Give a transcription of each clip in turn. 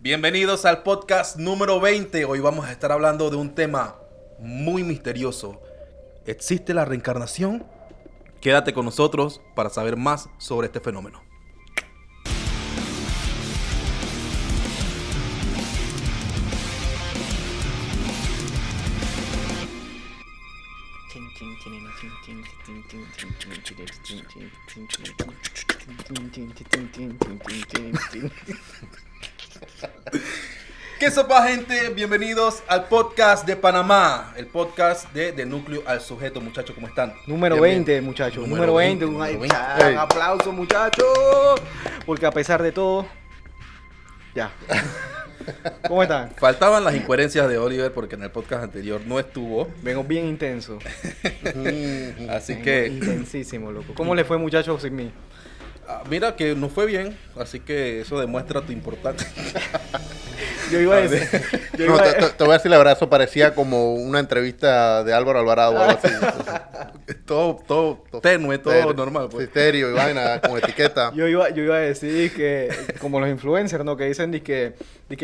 Bienvenidos al podcast número 20. Hoy vamos a estar hablando de un tema muy misterioso. ¿Existe la reencarnación? Quédate con nosotros para saber más sobre este fenómeno. ¿Qué sopa, gente? Bienvenidos al podcast de Panamá, el podcast de Núcleo al Sujeto. Muchachos, ¿cómo están? Número Bien, 20, bien. muchachos. Número Número 20. 20, Un número 20. aplauso, muchachos. Porque a pesar de todo, ya. ¿Cómo están? Faltaban las incoherencias de Oliver porque en el podcast anterior no estuvo. Vengo bien intenso. Así que Intensísimo, loco. ¿Cómo le fue, muchachos, sin mí? mira que nos fue bien, así que eso demuestra tu importancia. Yo iba a decir. No, te voy a decir la verdad, eso parecía como una entrevista de Álvaro Alvarado o algo así. todo tenue, todo normal. Pues. Serio y vaina, con etiqueta. Yo iba a decir que, como los influencers, ¿no? Que dicen de que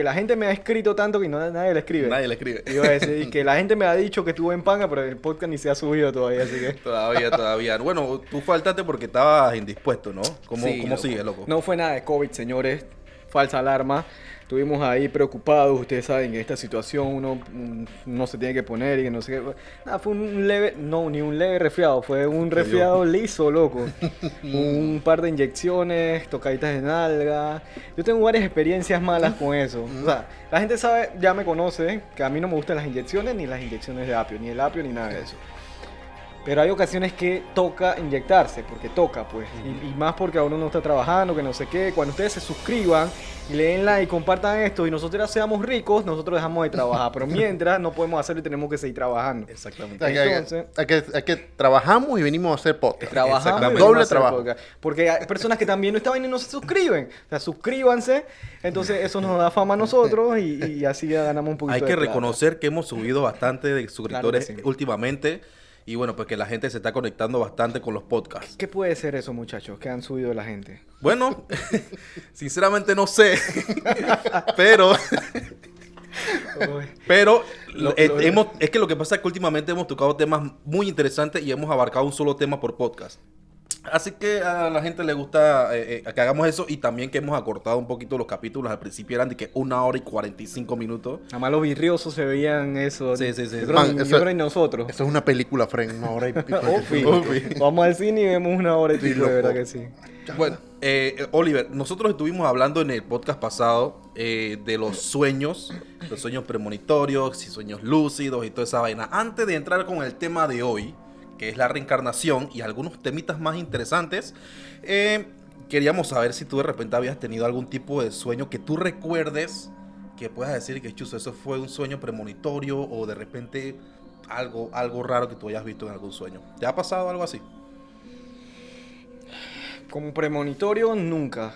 la gente me ha escrito tanto que nadie le escribe. Nadie le escribe. Iba a decir que la gente me ha dicho que estuve en Panga, pero el podcast ni se ha subido todavía, así que... Todavía. Bueno, tú faltaste porque estabas indispuesto, ¿no? ¿Cómo Sí, sigue, loco? No fue nada de COVID, señores. Falsa alarma. Estuvimos ahí preocupados. Ustedes saben que en esta situación uno se tiene que poner y que no sé qué. Nada, fue un leve... No, ni un leve resfriado. Fue un resfriado liso, loco. Un par de inyecciones, tocaditas de nalga. Yo tengo varias experiencias malas con eso. O sea, la gente sabe, ya me conoce, que a mí no me gustan las inyecciones, ni las inyecciones de apio, ni el apio, ni nada de eso. Pero hay ocasiones que toca inyectarse, porque toca, pues. Y más porque a uno no está trabajando, que no sé qué. Cuando ustedes se suscriban y le den like y compartan esto y nosotros ya seamos ricos, nosotros dejamos de trabajar. Pero mientras no podemos hacerlo y tenemos que seguir trabajando. Exactamente. Hay que trabajamos y venimos a hacer podcast. Trabajamos y Exactamente. venimos a Doble hacer trabajo. podcast. Porque hay personas que también no estaban y no se suscriben. O sea, suscríbanse. Entonces eso nos da fama a nosotros y así ya ganamos un poquito Hay de que plata. reconocer que hemos subido bastante de suscriptores Claro que sí. últimamente. Y bueno, pues que la gente se está conectando bastante con los podcasts. ¿Qué puede ser eso, muchachos? Que han subido la gente. Bueno, sinceramente no sé. pero es que lo que pasa es que últimamente hemos tocado temas muy interesantes y hemos abarcado un solo tema por podcast. Así que a la gente le gusta que hagamos eso y también que hemos acortado un poquito los capítulos. Al principio eran de que 1 hora y 45 minutos. Nada más los virriosos se veían eso. Sí. Yo creo, Man, yo eso- creo que nosotros. Eso es una película, Fren, 1 hora y pico. Vamos al cine y vemos 1 hora y pico, de verdad que sí. Bueno, Oliver, nosotros estuvimos hablando en el podcast pasado de los sueños premonitorios y sueños lúcidos y toda esa vaina. Antes de entrar con el tema de hoy, que es la reencarnación y algunos temitas más interesantes, queríamos saber si tú de repente habías tenido algún tipo de sueño que tú recuerdes, que puedas decir que chuzo, eso fue un sueño premonitorio o de repente algo raro que tú hayas visto en algún sueño. ¿Te ha pasado algo así? Como premonitorio, nunca.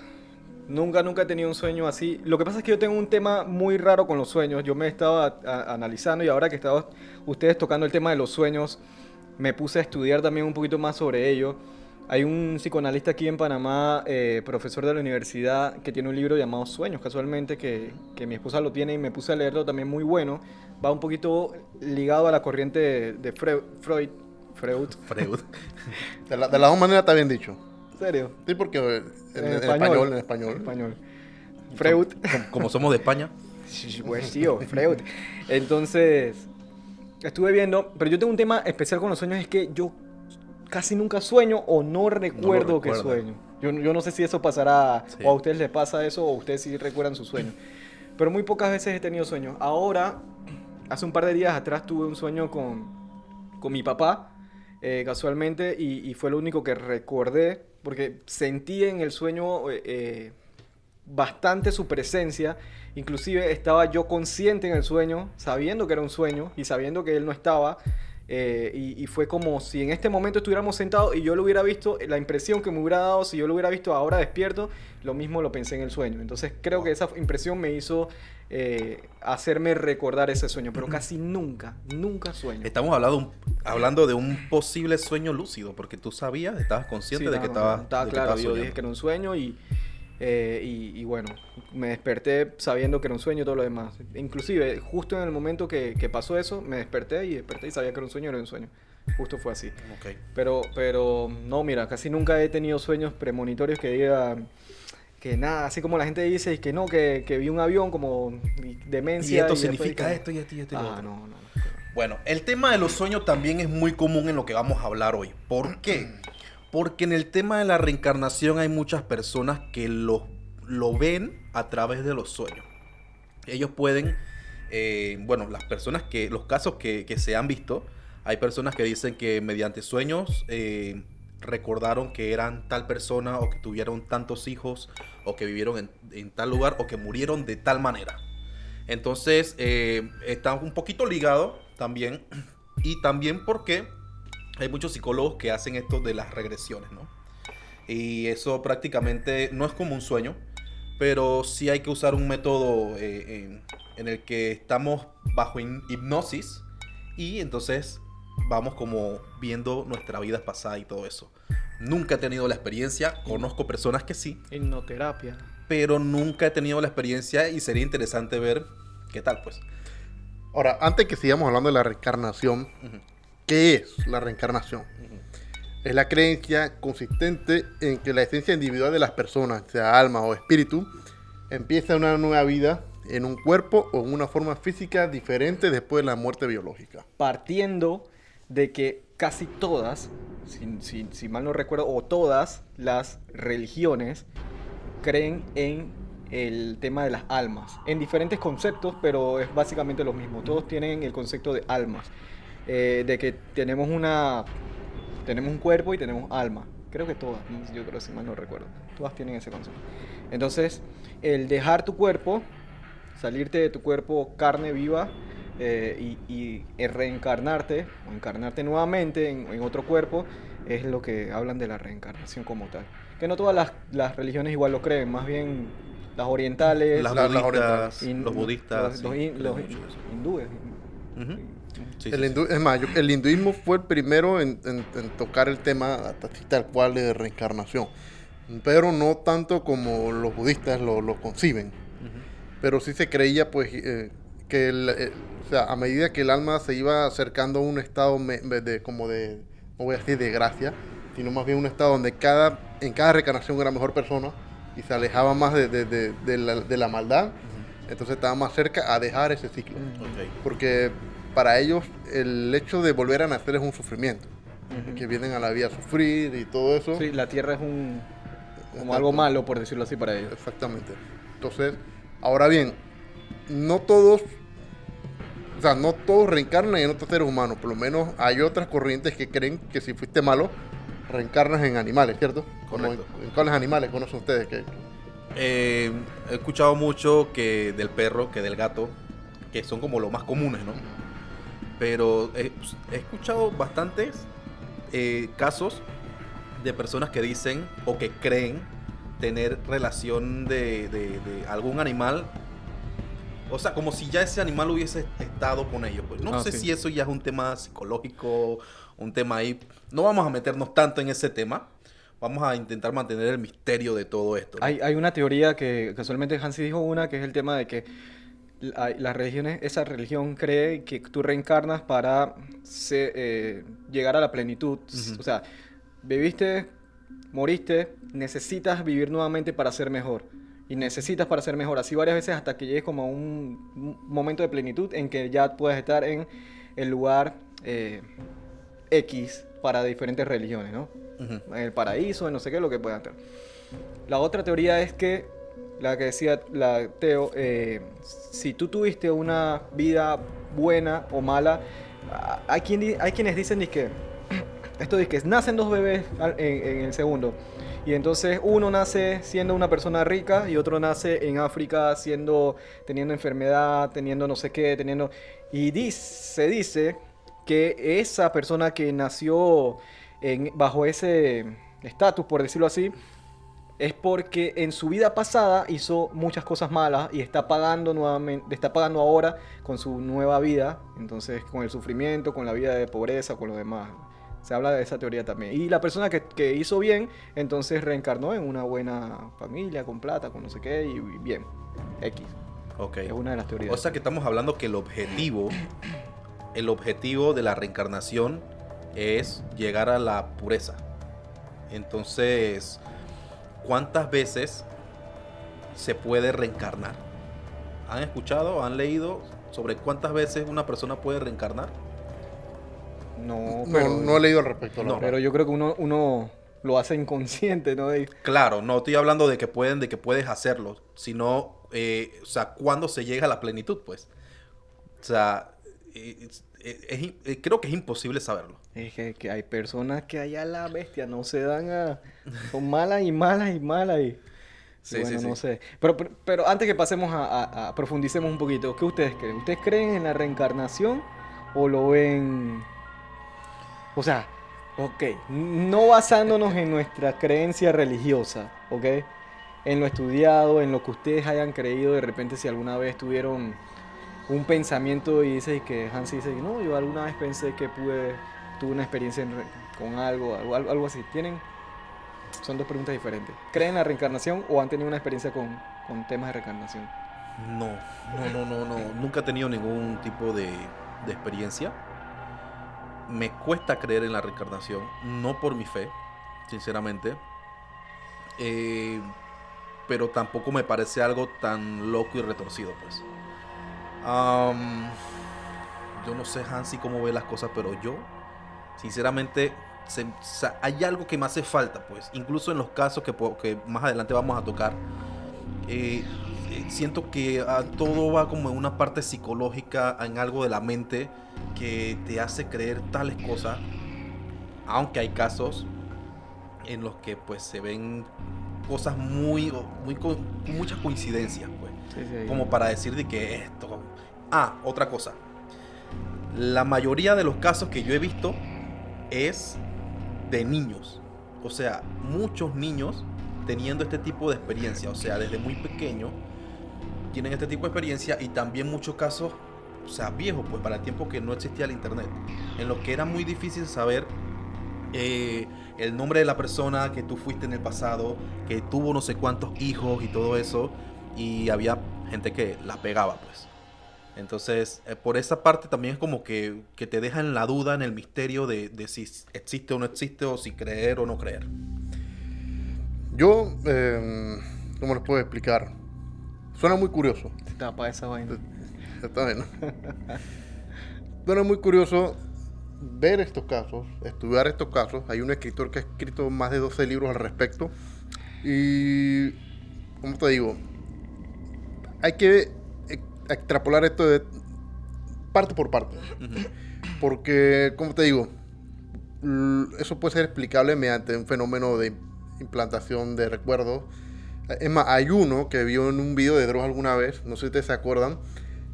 Nunca he tenido un sueño así. Lo que pasa es que yo tengo un tema muy raro con los sueños. Yo me estaba analizando y ahora que estaban ustedes tocando el tema de los sueños, me puse a estudiar también un poquito más sobre ello. Hay un psicoanalista aquí en Panamá, profesor de la universidad, que tiene un libro llamado Sueños, casualmente, que mi esposa lo tiene y me puse a leerlo también, muy bueno. Va un poquito ligado a la corriente de Freud. Freud. De la dos maneras está bien dicho. ¿En serio? Sí, porque en español. español. Freud. Como somos de España. Pues tío, Freud. Entonces, estuve viendo, pero yo tengo un tema especial con los sueños, es que yo casi nunca sueño o no recuerdo que recuerdas. sueño. Yo no sé si eso pasará, Sí. o a ustedes les pasa eso, o ustedes sí recuerdan sus sueños. Pero muy pocas veces he tenido sueños. Ahora, hace un par de días atrás tuve un sueño con mi papá, casualmente, y fue lo único que recordé, porque sentí en el sueño bastante su presencia. Inclusive estaba yo consciente en el sueño, sabiendo que era un sueño y sabiendo que él no estaba. Y fue como si en este momento estuviéramos sentados y yo lo hubiera visto, la impresión que me hubiera dado si yo lo hubiera visto ahora despierto, lo mismo lo pensé en el sueño. Entonces creo que esa impresión me hizo hacerme recordar ese sueño, pero casi nunca sueño. Estamos hablando de un posible sueño lúcido, porque tú sabías, estabas consciente de que estabas claro, yo soñando. dije que era un sueño y Y bueno, me desperté sabiendo que era un sueño y todo lo demás. Inclusive, justo en el momento que pasó eso, me desperté y sabía que era un sueño. Justo fue así. Ok. Pero no, mira, casi nunca he tenido sueños premonitorios que digan que nada, así como la gente dice, que no, que vi un avión como demencia. Y esto después significa que- esto y esto y esto y lo otro. no. Bueno, el tema de los sueños también es muy común en lo que vamos a hablar hoy. ¿Por qué? Porque en el tema de la reencarnación hay muchas personas que lo ven a través de los sueños. Ellos pueden, bueno, los casos que se han visto, hay personas que dicen que mediante sueños recordaron que eran tal persona o que tuvieron tantos hijos o que vivieron en tal lugar o que murieron de tal manera. Entonces, está un poquito ligado también. Y también porque hay muchos psicólogos que hacen esto de las regresiones, ¿no? Y eso prácticamente no es como un sueño, pero sí hay que usar un método en el que estamos bajo hipnosis y entonces vamos como viendo nuestra vida pasada y todo eso. Nunca he tenido la experiencia, conozco personas que sí, Hipnoterapia. pero nunca he tenido la experiencia y sería interesante ver qué tal, pues. Ahora, antes que sigamos hablando de la reencarnación, Ujú. ¿qué es la reencarnación? Es la creencia consistente en que la esencia individual de las personas, sea alma o espíritu, empieza una nueva vida en un cuerpo o en una forma física diferente después de la muerte biológica. Partiendo de que casi todas, si mal no recuerdo, o todas las religiones creen en el tema de las almas, en diferentes conceptos, pero es básicamente lo mismo. Todos tienen el concepto de almas, de que tenemos un cuerpo y tenemos alma. Creo que todas, yo creo, si mal no recuerdo, todas tienen ese concepto. Entonces, el dejar tu cuerpo, salirte de tu cuerpo carne viva, y reencarnarte o encarnarte nuevamente en otro cuerpo, es lo que hablan de la reencarnación como tal. Que no todas las religiones igual lo creen, más bien las orientales, Las las budistas, orientales. los budistas, sí, creen los mucho eso. hindúes. Ujú. Sí, El, sí, hindú- es más, el hinduismo fue el primero en tocar el tema así tal cual de reencarnación, pero no tanto como los budistas lo conciben. Ujú. Pero sí se creía pues que o sea, a medida que el alma se iba acercando a un estado no voy a decir de gracia, sino más bien un estado donde en cada reencarnación era mejor persona y se alejaba más de la maldad, entonces estaba más cerca a dejar ese ciclo. Ok. Porque para ellos el hecho de volver a nacer es un sufrimiento, Ujú. que vienen a la vida a sufrir y todo eso. Sí, la tierra es como Exacto. algo malo, por decirlo así, para ellos. Exactamente. Entonces, ahora bien, no todos reencarnan en otros seres humanos. Por lo menos hay otras corrientes que creen que si fuiste malo, reencarnas en animales, ¿cierto? Correcto. ¿En cuáles animales conocen ustedes? He escuchado mucho que del perro, que del gato, que son como los más comunes, ¿no? Pero he escuchado bastantes casos de personas que dicen o que creen tener relación de algún animal. O sea, como si ya ese animal hubiese estado con ellos. Pues no sé Sí. si eso ya es un tema psicológico, un tema ahí. No vamos a meternos tanto en ese tema. Vamos a intentar mantener el misterio de todo esto, ¿no? Hay una teoría que casualmente Hansi dijo una, que es el tema de que las religiones, esa religión cree que tú reencarnas para llegar a la plenitud. Ujú. O sea, viviste, moriste, necesitas vivir nuevamente para ser mejor. Y necesitas para ser mejor, así varias veces hasta que llegues como a un momento de plenitud en que ya puedes estar en el lugar X para diferentes religiones, ¿no? Ujú. En el paraíso, en no sé qué, lo que puedan hacer. La otra teoría es que, la que decía la Teo, si tú tuviste una vida buena o mala, hay quienes dicen que esto dice que nacen dos bebés en el segundo. Y entonces uno nace siendo una persona rica y otro nace en África teniendo enfermedad, teniendo no sé qué, se dice que esa persona que nació bajo ese estatus, por decirlo así, es porque en su vida pasada hizo muchas cosas malas y está pagando ahora con su nueva vida, entonces con el sufrimiento, con la vida de pobreza, con lo demás. Se habla de esa teoría también. Y la persona que hizo bien, entonces reencarnó en una buena familia, con plata, con no sé qué, y bien. X. Ok. Es una de las teorías. O sea que estamos hablando que el objetivo de la reencarnación es llegar a la pureza. Entonces, ¿cuántas veces se puede reencarnar? ¿Han escuchado, han leído sobre cuántas veces una persona puede reencarnar? No, No, pero, no he leído al respecto. No, No, pero yo creo que uno lo hace inconsciente, ¿no? Claro, no estoy hablando de que puedes hacerlo, sino, o sea, cuando se llega a la plenitud, pues. O sea, creo que es imposible saberlo. Es que hay personas que allá la bestia no se dan a... Son malas y malas y malas y... Sí, bueno, sí, no sí. sé. Pero antes que pasemos a profundicemos un poquito, ¿qué ustedes creen? ¿Ustedes creen en la reencarnación o lo ven...? O sea, ok, no basándonos en nuestra creencia religiosa, ¿ok? En lo estudiado, en lo que ustedes hayan creído, de repente si alguna vez tuvieron un pensamiento y dice que Hansi dice, no, yo alguna vez pensé que tuve una experiencia con algo así. Son dos preguntas diferentes. ¿Creen en la reencarnación o han tenido una experiencia con temas de reencarnación? No. Nunca he tenido ningún tipo de experiencia. Me cuesta creer en la reencarnación, no por mi fe, sinceramente. Pero tampoco me parece algo tan loco y retorcido, pues. Yo no sé, Hansi, cómo ve las cosas, pero yo, sinceramente, o sea, hay algo que me hace falta, pues. Incluso en los casos que más adelante vamos a tocar, siento que todo va como en una parte psicológica, en algo de la mente que te hace creer tales cosas, aunque hay casos en los que pues se ven cosas con muchas coincidencias, pues, Sí. como para decir de que esto. Otra cosa, la mayoría de los casos que yo he visto es de niños, o sea, muchos niños teniendo este tipo de experiencia, o sea, desde muy pequeño tienen este tipo de experiencia, y también muchos casos, o sea, viejos, pues para el tiempo que no existía el internet, en los que era muy difícil saber el nombre de la persona que tú fuiste en el pasado, que tuvo no sé cuántos hijos y todo eso, y había gente que la pegaba, pues. Entonces, por esa parte también es como que te deja en la duda, en el misterio de si existe o no existe, o si creer o no creer. Yo, ¿cómo les puedo explicar? Suena muy curioso. Tapa esa vaina. Está bien, ¿no? Suena muy curioso ver estos casos, estudiar estos casos. Hay un escritor que ha escrito más de 12 libros al respecto. Y, ¿cómo te digo? Hay que extrapolar esto de parte por parte. Porque, ¿cómo te digo? Eso puede ser explicable mediante un fenómeno de implantación de recuerdos. Es más, hay uno que vio en un video de Dross alguna vez, no sé si ustedes se acuerdan,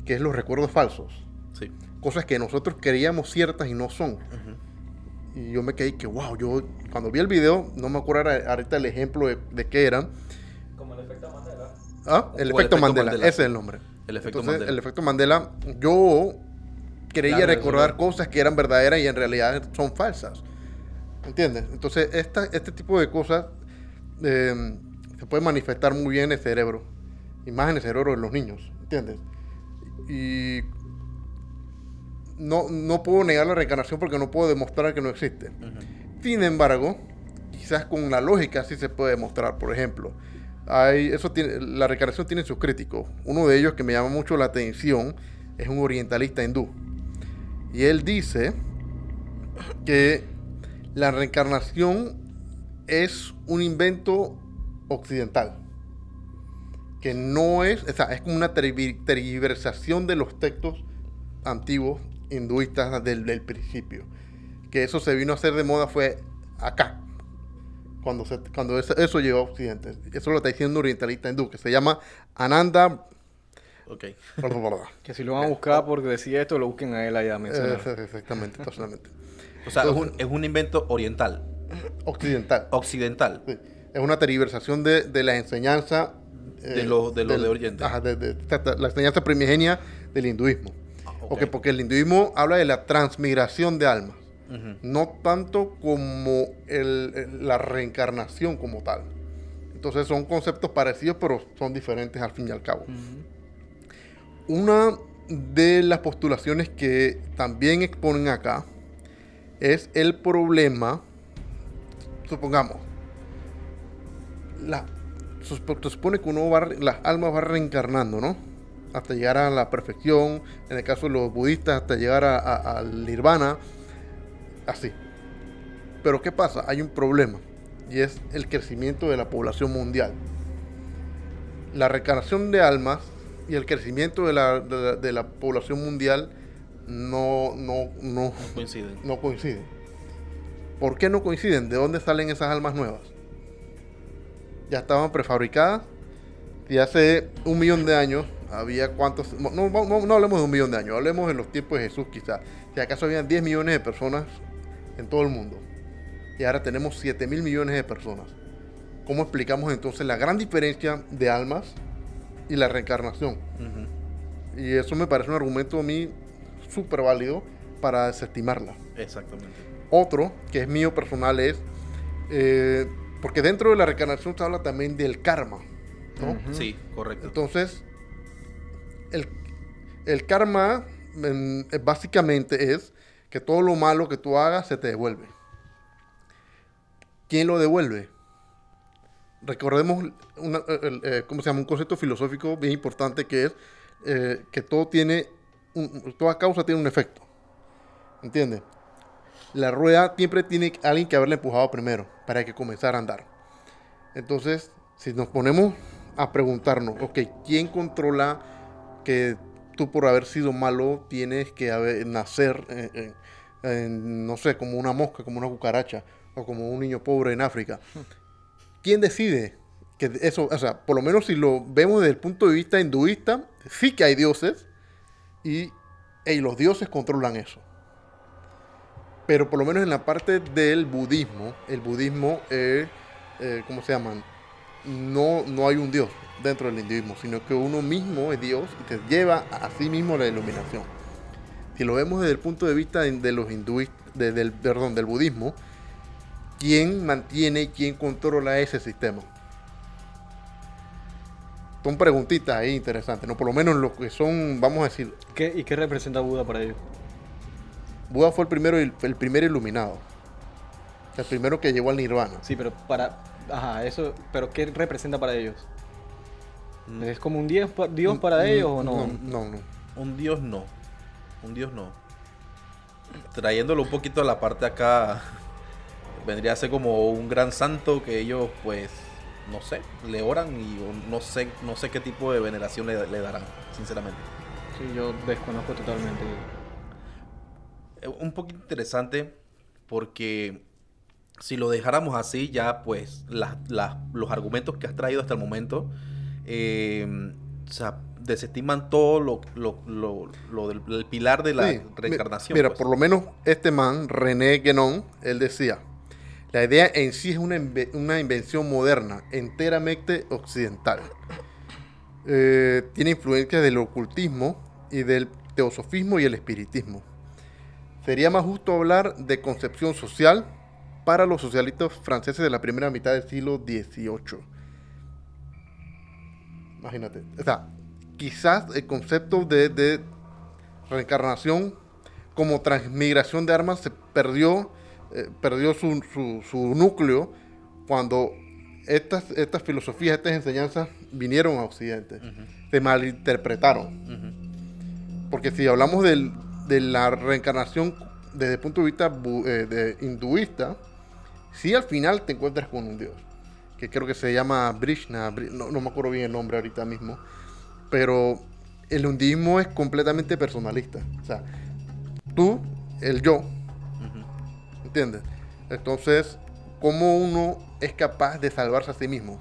que es los recuerdos falsos. Sí. Cosas que nosotros creíamos ciertas y no son. Y yo me quedé que, wow, yo cuando vi el video, no me acuerdo ahorita el ejemplo de qué eran. Como el efecto Mandela. El O efecto Mandela, ese es el nombre. El efecto Entonces, Mandela. el efecto Mandela, yo creía Claro, recordar eso cosas que eran verdaderas y en realidad son falsas. ¿Entiendes? Entonces, este tipo de cosas se puede manifestar muy bien en el cerebro. Y más en el cerebro de los niños. ¿Entiendes? Y no puedo negar la reencarnación porque no puedo demostrar que no existe. Sin embargo, quizás con la lógica sí se puede demostrar. Por ejemplo, la reencarnación tiene sus críticos. Uno de ellos que me llama mucho la atención es un orientalista hindú. Y él dice que la reencarnación es un invento occidental. Que no es, o sea, es como una tergiversación de los textos antiguos hinduistas del principio. Que eso se vino a hacer de moda fue acá, cuando eso llegó a Occidente. Eso lo está diciendo un orientalista hindú que se llama Ananda. Ok. Que si lo van a buscar porque decía esto, lo busquen a él allá mencionado. Exactamente, totalmente. O sea, Entonces, es un invento oriental, occidental. occidental. Sí. Es una tergiversación de la enseñanza De Oriente. Ajá, la enseñanza primigenia del hinduismo. Ok. Porque el hinduismo habla de la transmigración de almas. Ujú. no tanto como la reencarnación como tal. Entonces son conceptos parecidos, pero son diferentes al fin y al cabo. Una de las postulaciones que también exponen acá es el problema, supongamos, se supone que las almas van reencarnando, ¿no? Hasta llegar a la perfección, en el caso de los budistas, hasta llegar al nirvana, así. Pero ¿qué pasa? Hay un problema, y es el crecimiento de la población mundial. La reencarnación de almas y el crecimiento de la población mundial no Coinciden. coinciden. ¿Por qué no coinciden? ¿De dónde salen esas almas nuevas? Ya estaban prefabricadas. Y hace 1.000.000 de años había cuántos... No hablemos de 1.000.000 de años, hablemos en los tiempos de Jesús quizás. Si acaso habían 10 millones de personas en todo el mundo. Y ahora tenemos 7.000 millones de personas. ¿Cómo explicamos entonces la gran diferencia de almas y la reencarnación? Ujú. Y eso me parece un argumento a mí súper válido para desestimarla. Exactamente. Otro, que es mío personal, es... porque dentro de la reencarnación se habla también del karma, ¿no? Ujú. Sí, correcto. Entonces, el karma básicamente es que todo lo malo que tú hagas se te devuelve. ¿Quién lo devuelve? Recordemos ¿cómo se llama? Un concepto filosófico bien importante que es que toda causa tiene un efecto. ¿Entiendes? La rueda siempre tiene alguien que haberla empujado primero para que comenzara a andar. Entonces, si nos ponemos a preguntarnos, ok, ¿quién controla que tú por haber sido malo tienes que nacer, no sé, como una mosca, como una cucaracha o como un niño pobre en África? ¿Quién decide que eso, o sea, por lo menos si lo vemos desde el punto de vista hinduista, sí que hay dioses y los dioses controlan eso. Pero por lo menos en la parte del budismo, el budismo, ¿cómo se llaman? No hay un dios dentro del hinduismo, sino que uno mismo es Dios y te lleva a sí mismo la iluminación. Si lo vemos desde el punto de vista de los hinduistas, del budismo, ¿quién mantiene y quién controla ese sistema? Son preguntitas ahí interesantes, ¿no? Por lo menos lo que son, vamos a decir, ¿Y qué representa Buda para ellos? Buda fue el primer iluminado. El primero que llegó al nirvana. Sí, pero eso, pero ¿qué representa para ellos? Mm. ¿Es como un dios para ellos o no? No. Un dios no. Un dios no. Trayéndolo un poquito a la parte acá, vendría a ser como un gran santo que ellos, pues, no sé, le oran y no sé qué tipo de veneración le darán, sinceramente. Sí, yo desconozco totalmente. Un poquito interesante porque si lo dejáramos así, ya pues los argumentos que has traído hasta el momento, o sea, desestiman todo el pilar de la Sí, reencarnación. Mira, pues. por lo menos este man, René Guénon, él decía, la idea en sí es una invención moderna, enteramente occidental. Tiene influencias del ocultismo y del teosofismo y el espiritismo. Sería más justo hablar de concepción social para los socialistas franceses de la primera mitad del siglo XVIII. Imagínate. O sea, quizás el concepto de reencarnación como transmigración de armas se perdió su núcleo cuando estas filosofías, estas enseñanzas vinieron a Occidente. Ujú, Se malinterpretaron. ujú. Porque si hablamos de la reencarnación desde el punto de vista hinduista, sí al final te encuentras con un dios, que creo que se llama Brishna, no me acuerdo bien el nombre ahorita mismo, pero el hinduismo es completamente personalista. O sea, tú, el yo, Ujú. ¿entiendes? Entonces, ¿cómo uno es capaz de salvarse a sí mismo?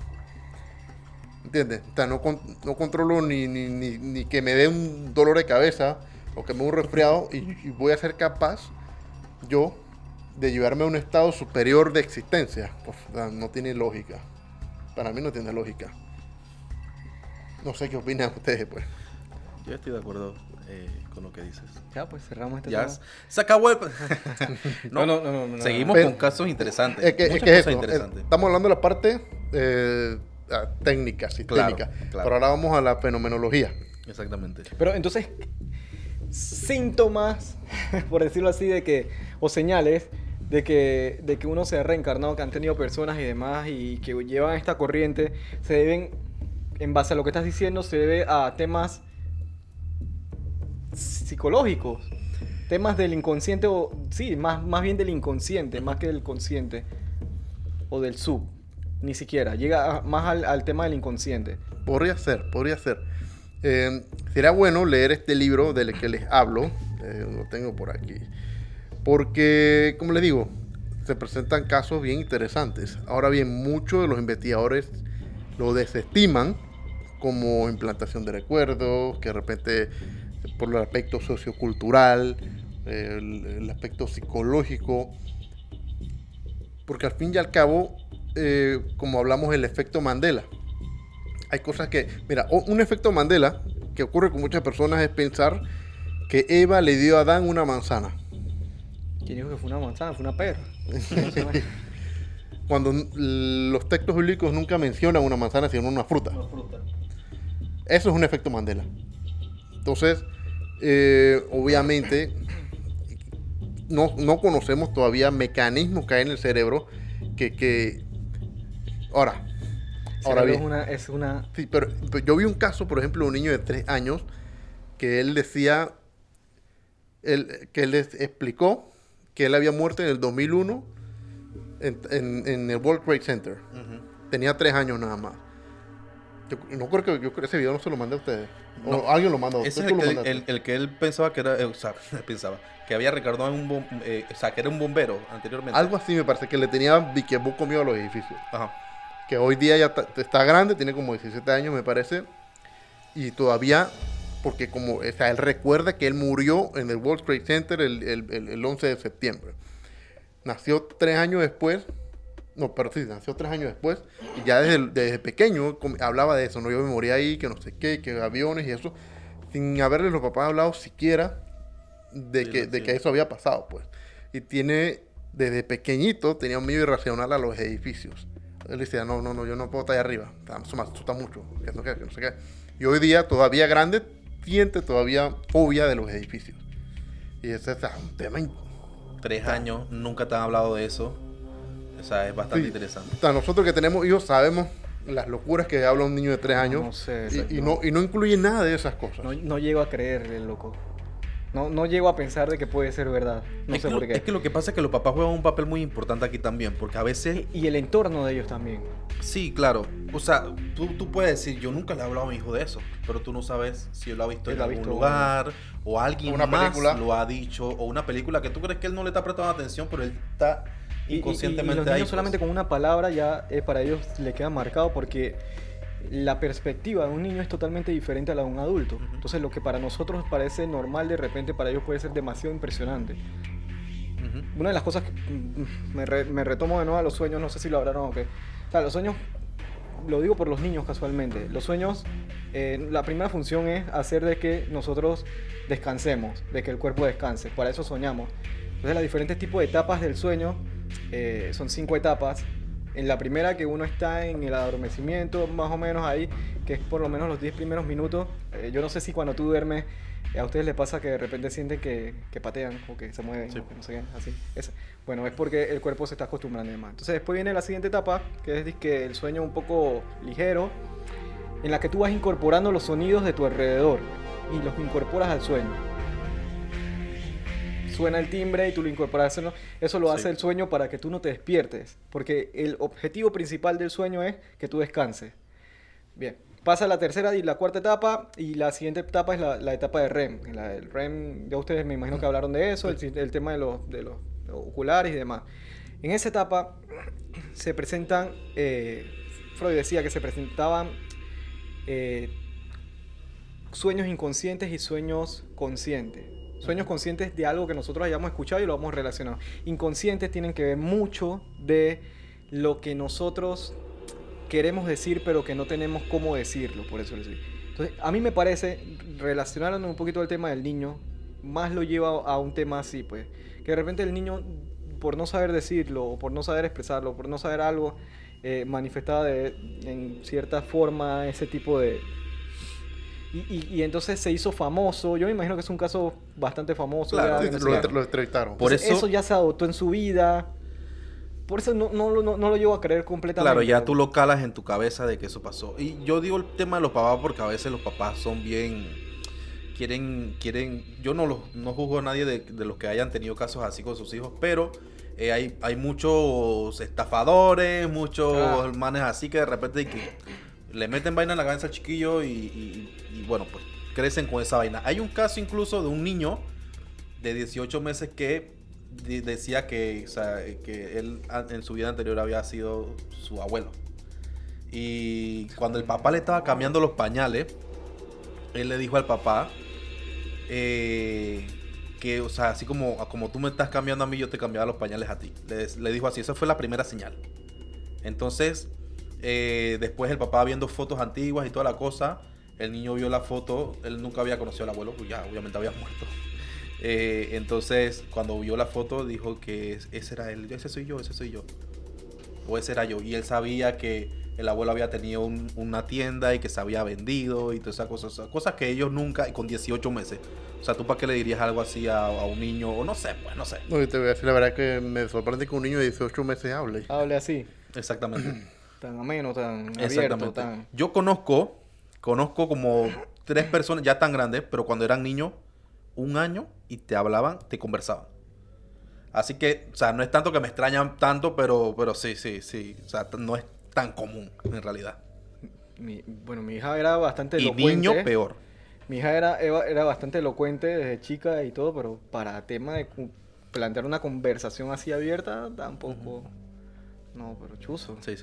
¿Entiendes? O sea, no controlo ni que me dé un dolor de cabeza o que me dé un resfriado y voy a ser capaz yo de llevarme a un estado superior de existencia. Pues, o sea, no tiene lógica. Para mí no tiene lógica. No sé qué opinan ustedes, pues. Yo estoy de acuerdo. con lo que dices. Ya, pues cerramos este Ya tema. se acabó el... No. Seguimos Pero- con casos interesantes. Es que Muchas es cosas eso. interesantes. Estamos hablando de la parte técnica, sistémica. Claro. Pero ahora vamos a la fenomenología. Exactamente. Pero entonces, síntomas, por decirlo así, o señales de que uno se ha reencarnado, que han tenido personas y demás, y que llevan esta corriente, se deben, en base a lo que estás diciendo, se debe a temas psicológicos, temas del inconsciente, más bien del inconsciente, más que del consciente, o del sub, ni siquiera, llega más al tema del inconsciente. Podría ser. Sería bueno leer este libro del que les hablo. Lo tengo por aquí. Porque, como les digo, se presentan casos bien interesantes. Ahora bien, muchos de los investigadores lo desestiman como implantación de recuerdos, que de repente por el aspecto sociocultural, el aspecto psicológico. Porque al fin y al cabo, como hablamos, el efecto Mandela. Hay cosas que... Mira, un efecto Mandela que ocurre con muchas personas es pensar que Eva le dio a Adán una manzana. ¿Quién dijo que fue una manzana? Fue una pera. Cuando los textos bíblicos nunca mencionan una manzana, sino una fruta. Eso es un efecto Mandela. Entonces, obviamente, no conocemos todavía mecanismos que hay en el cerebro que... Ahora bien. Es una... Sí, pero yo vi un caso, por ejemplo, de un niño de 3 años que él decía, que él les explicó que él había muerto en el 2001 en el World Trade Center. Ujú. Tenía 3 años nada más. Yo creo que ese video no se lo mandé a ustedes. No. O alguien lo mandó. Ese Tú es lo mandaste. el que él pensaba que era, o sea, pensaba que había recordado o sea, que era un bombero anteriormente. Algo así me parece que le tenía biquebú comido a los edificios. Ajá. Que hoy día ya está grande, tiene como 17 años me parece. Y todavía, porque como, o sea, él recuerda que él murió en el World Trade Center el 11 de septiembre. Nació 3 años después. No, pero sí, nació 3 años después. Y ya desde pequeño hablaba de eso. No, yo me morí ahí, que no sé qué, que aviones y eso. Sin haberle los papás hablado siquiera de que eso había pasado, pues. Y desde pequeñito, tenía un miedo irracional a los edificios. Él decía, no, yo no puedo estar ahí arriba. Eso me asusta mucho. Que no sé qué. Y hoy día, todavía grande, siente todavía fobia de los edificios. Y ese es un tema... 3 años, nunca te han hablado de eso. O sea, es bastante Sí. interesante. O sea, nosotros que tenemos hijos sabemos las locuras que habla un niño de 3 años. No sé, y no incluye nada de esas cosas. No llego a creerle, loco. No llego a pensar de que puede ser verdad. No es sé que por qué. Es que lo que pasa es que los papás juegan un papel muy importante aquí también, porque a veces, Y el entorno de ellos también. sí, claro, o sea, tú puedes decir, yo nunca le he hablado a mi hijo de eso, pero tú no sabes si él lo ha visto Él en lo ha algún visto, lugar, o alguien una más película. lo ha dicho, o una película que tú crees que él no le está prestando atención, pero él está inconscientemente y los ahí. niños solamente con una palabra ya para ellos le queda marcado porque la perspectiva de un niño es totalmente diferente a la de un adulto. Ujú. Entonces lo que para nosotros parece normal de repente para ellos puede ser demasiado impresionante. Ujú. Una de las cosas que me retomo de nuevo a los sueños, no sé si lo hablaron o qué. O sea, los sueños, lo digo por los niños casualmente. Los sueños, la primera función es hacer de que nosotros descansemos, de que el cuerpo descanse. Para eso soñamos. Entonces, los diferentes tipos de etapas del sueño son 5 etapas. En la primera, que uno está en el adormecimiento, más o menos ahí, que es por lo menos los 10 primeros minutos. Yo no sé si cuando tú duermes, a ustedes les pasa que de repente sienten que patean o que se mueven, Sí. o que no sé qué, así. Bueno, es porque el cuerpo se está acostumbrando además. Entonces después viene la siguiente etapa, que es dizque, el sueño un poco ligero, en la que tú vas incorporando los sonidos de tu alrededor y los incorporas al sueño. Suena el timbre y tú lo incorporas. Eso lo hace Sí. el sueño para que tú no te despiertes, porque el objetivo principal del sueño es que tú descanses. Bien, pasa la tercera y la cuarta etapa, y la siguiente etapa es la etapa de REM. El REM, ya ustedes me imagino que hablaron de eso, el tema de los oculares y demás. En esa etapa se presentan, Freud decía que se presentaban sueños inconscientes y sueños conscientes. Sueños conscientes de algo que nosotros hayamos escuchado y lo hemos relacionado. Inconscientes tienen que ver mucho de lo que nosotros queremos decir, pero que no tenemos cómo decirlo, por eso les digo. Entonces, a mí me parece, relacionando un poquito el tema del niño, más lo lleva a un tema así, pues. Que de repente el niño, por no saber decirlo, o por no saber expresarlo, por no saber algo, manifestaba en cierta forma ese tipo de... Y entonces se hizo famoso. Yo me imagino que es un caso bastante famoso. Claro, ya, Sí, que no sé. lo entrevistaron. Por Entonces, eso- ya se adoptó en su vida. Por eso no lo llevo a creer completamente. Claro, ya tú lo calas en tu cabeza de que eso pasó. Y yo digo el tema de los papás porque a veces los papás son bien... Quieren... Yo no juzgo a nadie de los que hayan tenido casos así con sus hijos, pero hay muchos estafadores, muchos manes así que de repente que le meten vaina en la cabeza al chiquillo y bueno, pues crecen con esa vaina. Hay un caso incluso de un niño de 18 meses que decía que, o sea, que él en su vida anterior había sido su abuelo. Y cuando el papá le estaba cambiando los pañales, él le dijo al papá que, o sea, así como tú me estás cambiando a mí, yo te cambiaba los pañales a ti. Le dijo así, esa fue la primera señal. Entonces, después el papá viendo fotos antiguas y toda la cosa, el niño vio la foto, él nunca había conocido al abuelo, pues ya obviamente había muerto. Entonces, cuando vio la foto, dijo que ese era él, ese soy yo. O ese era yo. Y él sabía que el abuelo había tenido una tienda y que se había vendido y todas esas cosas. O sea, cosas que ellos nunca, con 18 meses. O sea, ¿tú para qué le dirías algo así a un niño? O no sé, pues, no sé. No, y te voy a decir la verdad que me sorprende que un niño de 18 meses hable. Hable así. Exactamente. Tan ameno, tan abierto, Exactamente. tan... Yo conozco como 3 personas ya tan grandes, pero cuando eran niños, 1 año y te hablaban, te conversaban. Así que, o sea, no es tanto que me extrañan tanto, pero sí. O sea, no es tan común en realidad. Bueno, mi hija era bastante Y elocuente. niño, peor. Mi hija era bastante elocuente desde chica y todo, pero para tema de plantear una conversación así abierta, tampoco... No, pero chuzo. Sí.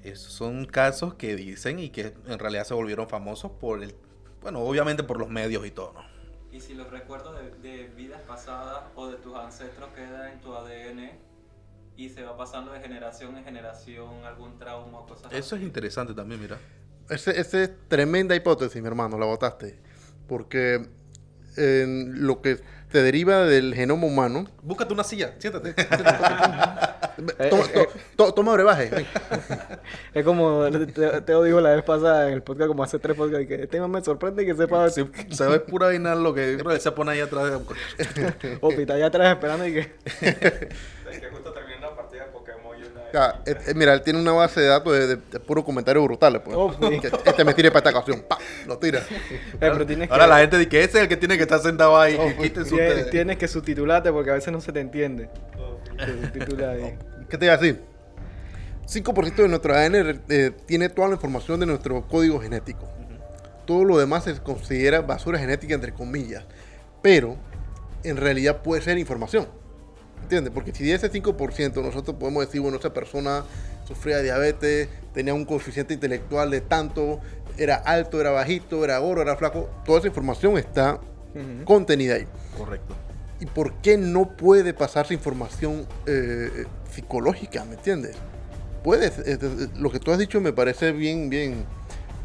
Esos son casos que dicen y que en realidad se volvieron famosos bueno, obviamente por los medios y todo, ¿no? Y si los recuerdos de vidas pasadas o de tus ancestros quedan en tu ADN y se va pasando de generación en generación algún trauma o cosas Eso es así. interesante también, mira. Ese es tremenda hipótesis, mi hermano, la botaste. Porque lo que te deriva del genoma humano... Búscate una silla, siéntate. Toma brebaje. ven. Es como Teo dijo la vez pasada en el podcast, como hace 3 podcasts, que este tema me sorprende que sepa... Se ve pura vaina lo que él se pone ahí atrás de... Opi, está allá atrás esperando y que... Es que justo terminé una partida de Pokémon y una... Ya, mira, él tiene una base de datos de puros comentarios brutales. Pues. Oh, sí. Este me tire para esta ocasión. ¡Pam! Lo tira. pero tienes Ahora que... la gente dice que ese es el que tiene que estar sentado ahí. Oh, Que quítense tienes, ustedes. tienes que subtitularte porque a veces no se te entiende. Te subtitula ahí. ¿Qué te iba a decir? 5% de nuestro ADN tiene toda la información de nuestro código genético. Todo lo demás se considera basura genética, entre comillas. Pero, en realidad puede ser información. ¿Entiendes? Porque si de ese 5% nosotros podemos decir, bueno, esa persona sufría de diabetes, tenía un coeficiente intelectual de tanto, era alto, era bajito, era gordo, era flaco, toda esa información está contenida ahí. Correcto. ¿Y por qué no puede pasarse información psicológica? ¿Me entiendes? Puede, lo que tú has dicho me parece bien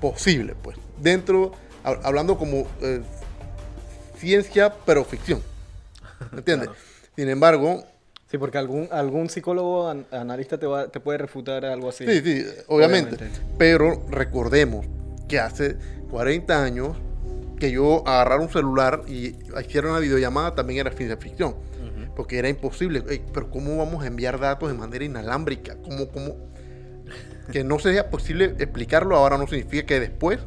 posible, pues. Dentro, hablando como ciencia, pero ficción. ¿Me entiendes? Claro. Sin embargo, Sí, porque algún psicólogo analista te puede refutar algo así. sí, obviamente. Pero recordemos que hace 40 años que yo agarrar un celular y hiciera una videollamada también era ciencia ficción. Porque era imposible. Ey, pero ¿cómo vamos a enviar datos de manera inalámbrica? ¿Cómo? Que no sea posible explicarlo ahora no significa que después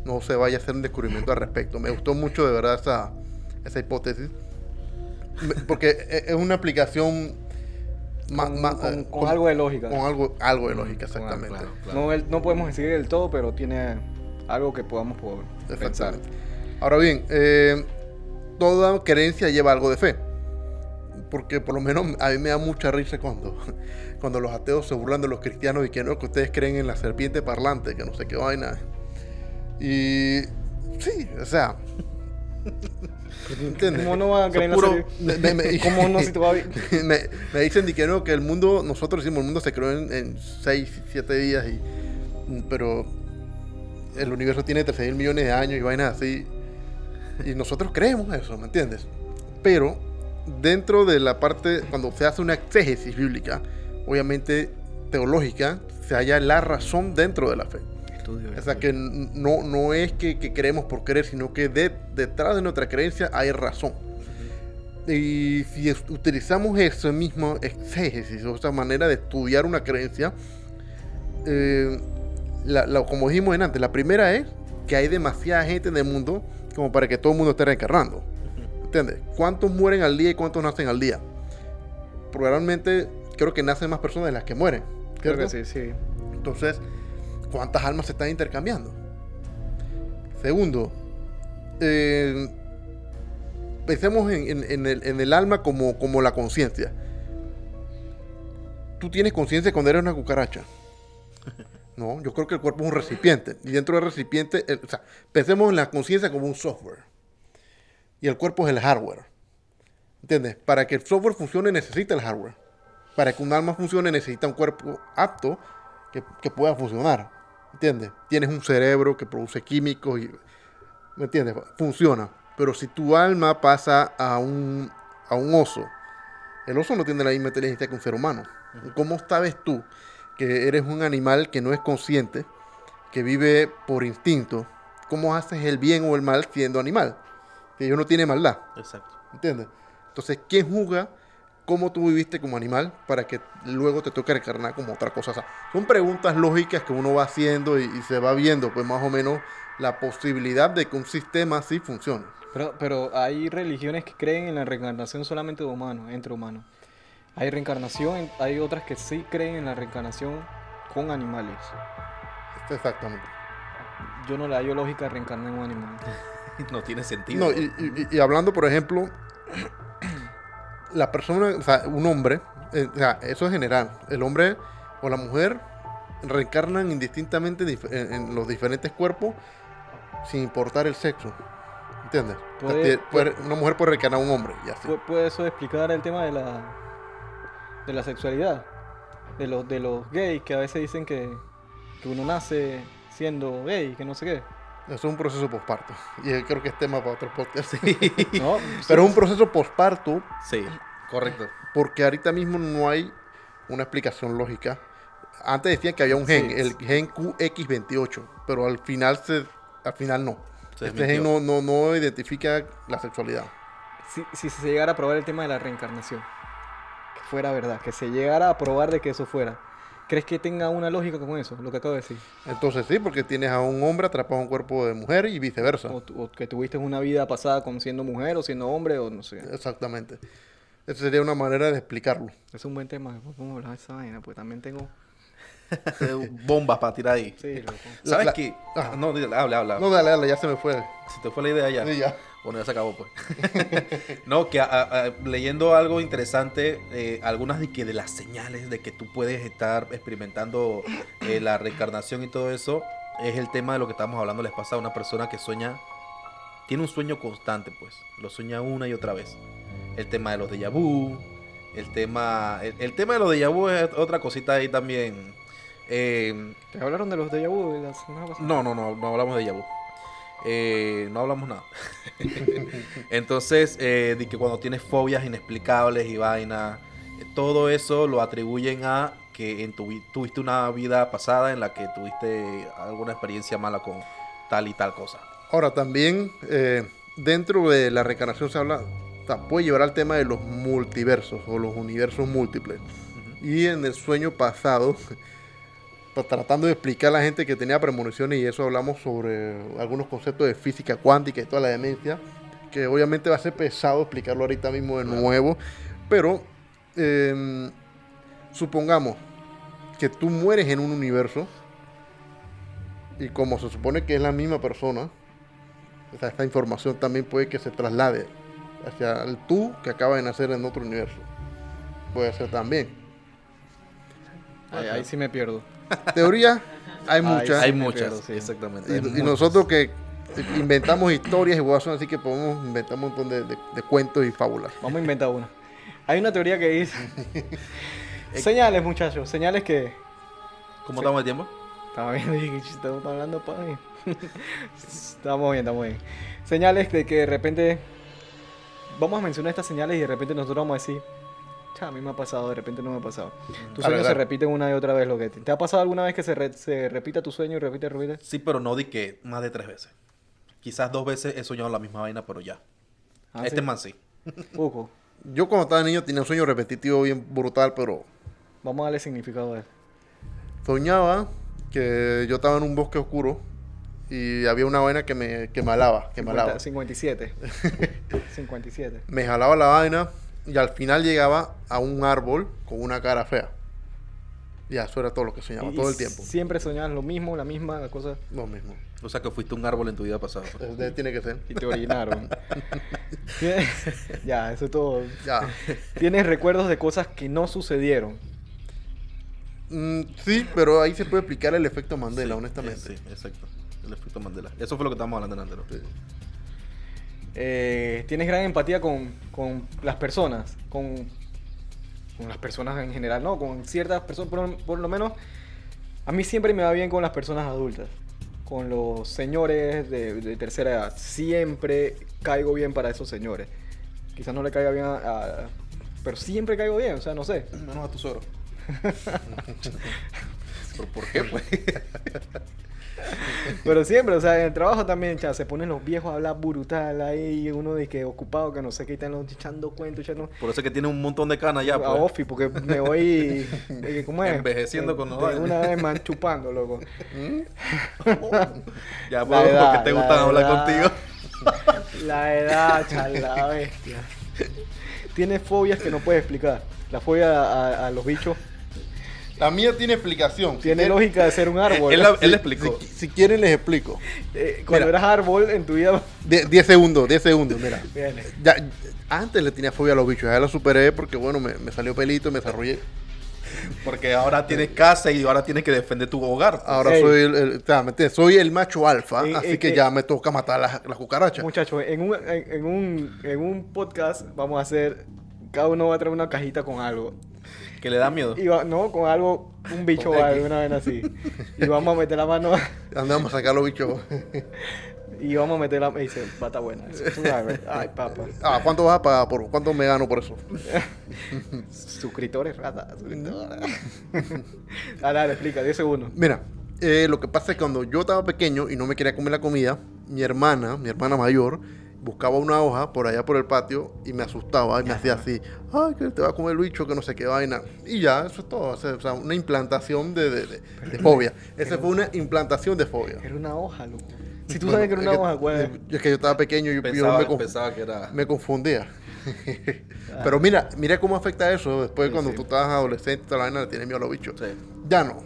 no se vaya a hacer un descubrimiento al respecto. Me gustó mucho de verdad esa hipótesis. Porque es una aplicación con algo de lógica. Con algo de lógica, exactamente. Claro. No podemos decir del todo, pero tiene algo que podamos pensar. Exactamente. Ahora bien, toda creencia lleva algo de fe. Porque por lo menos a mí me da mucha risa cuando los ateos se burlan de los cristianos y que no, que ustedes creen en la serpiente parlante, que no sé qué vaina. Y sí, o sea, ¿entiendes? ¿Cómo no van a creer en la serie? ¿Cómo no si te va bien? me dicen que no, que el mundo, nosotros decimos el mundo se creó en 6, 7 días, pero el universo tiene 13.000 millones de años y vainas así. Y nosotros creemos eso, ¿me entiendes? Pero dentro de la parte, cuando se hace una exégesis bíblica, obviamente teológica, se halla la razón dentro de la fe. O sea que no es que creemos por creer, sino que detrás de nuestra creencia hay razón. Y si utilizamos esa misma exégesis, o esa manera de estudiar una creencia, como dijimos antes, la primera es que hay demasiada gente en el mundo como para que todo el mundo esté reencarnando. ¿Entiendes? ¿Cuántos mueren al día y cuántos nacen al día? Probablemente creo que nacen más personas de las que mueren. Creo ¿cierto? que sí. Entonces, ¿cuántas almas se están intercambiando? Segundo, pensemos en el alma como la conciencia. ¿Tú tienes conciencia cuando eres una cucaracha? No, yo creo que el cuerpo es un recipiente. Y dentro del recipiente, pensemos en la conciencia como un software. Y el cuerpo es el hardware. ¿Entiendes? Para que el software funcione necesita el hardware. Para que un alma funcione necesita un cuerpo apto que pueda funcionar. ¿Entiendes? Tienes un cerebro que produce químicos y... ¿Me entiendes? Funciona. Pero si tu alma pasa a un oso, el oso no tiene la misma inteligencia que un ser humano. ¿Cómo sabes tú que eres un animal que no es consciente, que vive por instinto? ¿Cómo haces el bien o el mal siendo animal? Que ellos no tienen maldad. Exacto. ¿Entiendes? Entonces, ¿quién juzga cómo tú viviste como animal para que luego te toque reencarnar como otra cosa? O sea, son preguntas lógicas que uno va haciendo y se va viendo, pues más o menos, la posibilidad de que un sistema así funcione. Pero hay religiones que creen en la reencarnación solamente de humanos, entre humanos. Hay reencarnación, hay otras que sí creen en la reencarnación con animales. Exactamente. Yo no le hallo lógica a reencarnar en un animal. No tiene sentido. No, y hablando, por ejemplo, la persona, o sea, un hombre, o sea, eso es general. El hombre o la mujer reencarnan indistintamente en los diferentes cuerpos sin importar el sexo. ¿Entiendes? Una mujer puede reencarnar a un hombre y así. ¿Puede eso explicar el tema de la sexualidad? De los gays que a veces dicen que uno nace siendo gay, que no sé qué. Eso es un proceso posparto. Y creo que es tema para otro podcast. ¿No? Pero es un proceso posparto Sí, correcto. porque ahorita mismo no hay una explicación lógica. Antes decían que había un gen, Sí. el gen QX28, pero al final no. Se Este gen desmintió. no identifica la sexualidad. Si se llegara a probar el tema de la reencarnación, que fuera verdad, que se llegara a probar de que eso fuera, ¿crees que tenga una lógica con eso, lo que acabo de decir? Entonces sí, porque tienes a un hombre atrapado en un cuerpo de mujer y viceversa. O que tuviste una vida pasada con siendo mujer o siendo hombre o no sé. Exactamente. Esa sería una manera de explicarlo. Es un buen tema, después podemos hablar de esa vaina, pues también tengo... Bombas para tirar ahí. Sí, loco. ¿Sabes La- qué? Ajá. No, habla. No, dale, ya se me fue. Si te fue la idea ya. Sí, ya. Bueno, ya se acabó pues. No, que leyendo algo interesante, algunas de las señales de que tú puedes estar experimentando la reencarnación y todo eso, es el tema de lo que estábamos hablando la vez pasada, una persona que sueña, tiene un sueño constante pues, lo sueña una y otra vez. El tema de los déjà vu, el tema de los déjà vu es otra cosita ahí también. ¿Te hablaron de los déjà vu de la semana pasada? No hablamos de déjà vu. No hablamos nada. Entonces, de que cuando tienes fobias inexplicables y vainas, todo eso lo atribuyen a que tuviste una vida pasada en la que tuviste alguna experiencia mala con tal y tal cosa. Ahora también, dentro de la reencarnación se habla, o sea, puede llevar al tema de los multiversos o los universos múltiples. Y en el sueño pasado, pues, tratando de explicar a la gente que tenía premoniciones y eso, hablamos sobre algunos conceptos de física cuántica y toda la demencia, que obviamente va a ser pesado explicarlo ahorita mismo de nuevo, pero supongamos que tú mueres en un universo y como se supone que es la misma persona, o sea, esta información también puede que se traslade hacia el tú que acaba de nacer en otro universo. Puede ser también. Ahí sí me pierdo. Teoría hay Ay, muchas. Hay me muchas, pierdo, sí. exactamente. Y, hay y muchas. nosotros que inventamos historias y guasas, así que podemos inventar un montón de cuentos y fábulas. Vamos a inventar una. Hay una teoría que dice... señales, muchachos. Señales que... ¿Cómo estamos de tiempo? Estaba viendo y dije, estamos hablando para mí. Estamos bien. Señales de que de repente... Vamos a mencionar estas señales y de repente nosotros vamos a decir... A mí me ha pasado, de repente no me ha pasado. Tus sueños se repiten una y otra vez. ¿Te ha pasado alguna vez que se repita tu sueño y repite? Sí, pero no di que más de 3 veces. Quizás 2 veces he soñado la misma vaina, pero ya. ¿Sí? Man sí. Uco, Yo cuando estaba niño tenía un sueño repetitivo bien brutal, pero vamos a darle significado a eso. soñaba que yo estaba en un bosque oscuro y había una vaina que me alaba. 57. 57. Me jalaba la vaina y al final llegaba a un árbol con una cara fea. Ya, eso era todo lo que soñaba, todo el tiempo. Siempre soñabas lo mismo, la misma cosa. Lo mismo. O sea que fuiste un árbol en tu vida pasada. Tiene que ser. Y te orinaron. Ya, eso es todo. Ya. ¿Tienes recuerdos de cosas que no sucedieron? Sí, pero ahí se puede explicar el efecto Mandela, honestamente. Sí, exacto. El efecto Mandela. Eso fue lo que estábamos hablando antes, ¿no? Sí. ¿Tienes gran empatía con las personas? Con las personas en general, ¿no? Con ciertas personas, por lo menos, a mí siempre me va bien con las personas adultas. Con los señores de tercera edad. Siempre caigo bien para esos señores. Quizás no le caiga bien pero siempre caigo bien, o sea, no sé. Menos a tu suegro. ¿Pero por qué, pues? Pero siempre, o sea, en el trabajo también, se ponen los viejos a hablar brutal ahí, uno de que ocupado, que no sé qué, están echando cuentos, Por eso es que tiene un montón de canas ya, a pues. Ofi, porque me voy, ¿cómo es? Envejeciendo con de una vez man chupando, loco. Ya, pues, porque te gustan hablar contigo. La edad, chala, bestia. Tienes fobias que no puedes explicar. La fobia a los bichos La mía tiene explicación. tiene lógica de ser un árbol. Él explicó. Si quieren les explico. Cuando Mira. eras árbol en tu vida... 10 segundos, mira. Viene. Ya, antes le tenía fobia a los bichos, ya lo superé porque bueno, me salió pelito, me desarrollé. Porque ahora tienes casa y ahora tienes que defender tu hogar. Ahora Ey. soy o sea, ¿me entiendes? Soy el macho alfa, Ey, así ey, que ey. ya me toca matar las cucarachas. Muchachos, en un podcast vamos a hacer... Cada uno va a traer una cajita con algo. Que le da miedo. No, con algo, un bicho o algo, una vez así. Y vamos a meter la mano Andamos a sacar los bichos. y vamos a meter la... Y dice, pata buena. Eso es un árbol. Ay, papá. ¿Cuánto vas a pagar por? ¿Cuánto me gano por eso? Suscriptores, rata. Suscriptores. Dale, explica, 10 segundos. Mira, lo que pasa es que cuando yo estaba pequeño y no me quería comer la comida, mi hermana mayor, buscaba una hoja por allá por el patio y me asustaba y me hacía así, ay, que te va a comer el bicho, que no sé qué vaina. Y ya, eso es todo. O sea, una implantación de fobia. Esa fue una implantación de fobia. Era una hoja, loco. Si tú sabes que era una hoja, ¿cuál es? Es que yo estaba pequeño y yo Pensaba que era... me confundía. Pero mira cómo afecta eso después Sí, cuando sí. tú estás adolescente, toda la vaina le tienes miedo a los bichos. Sí. Ya no.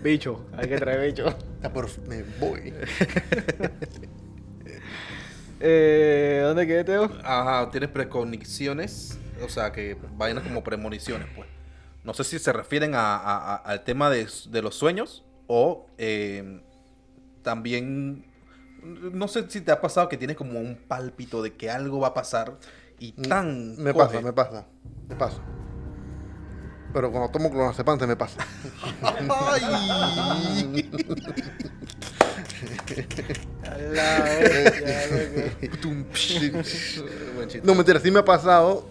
Bicho, hay que traer bicho. Ya, pero me voy. ¿Dónde quedé, Teo? Ajá, tienes precogniciones, o sea, que vainas como premoniciones, pues. No sé si se refieren al tema de los sueños o también, no sé si te ha pasado que tienes como un pálpito de que algo va a pasar y tan... Me coge. pasa. Pero cuando tomo clonazepam se me pasa. ¡Ay! Buen chiste. No, mentira, sí me ha pasado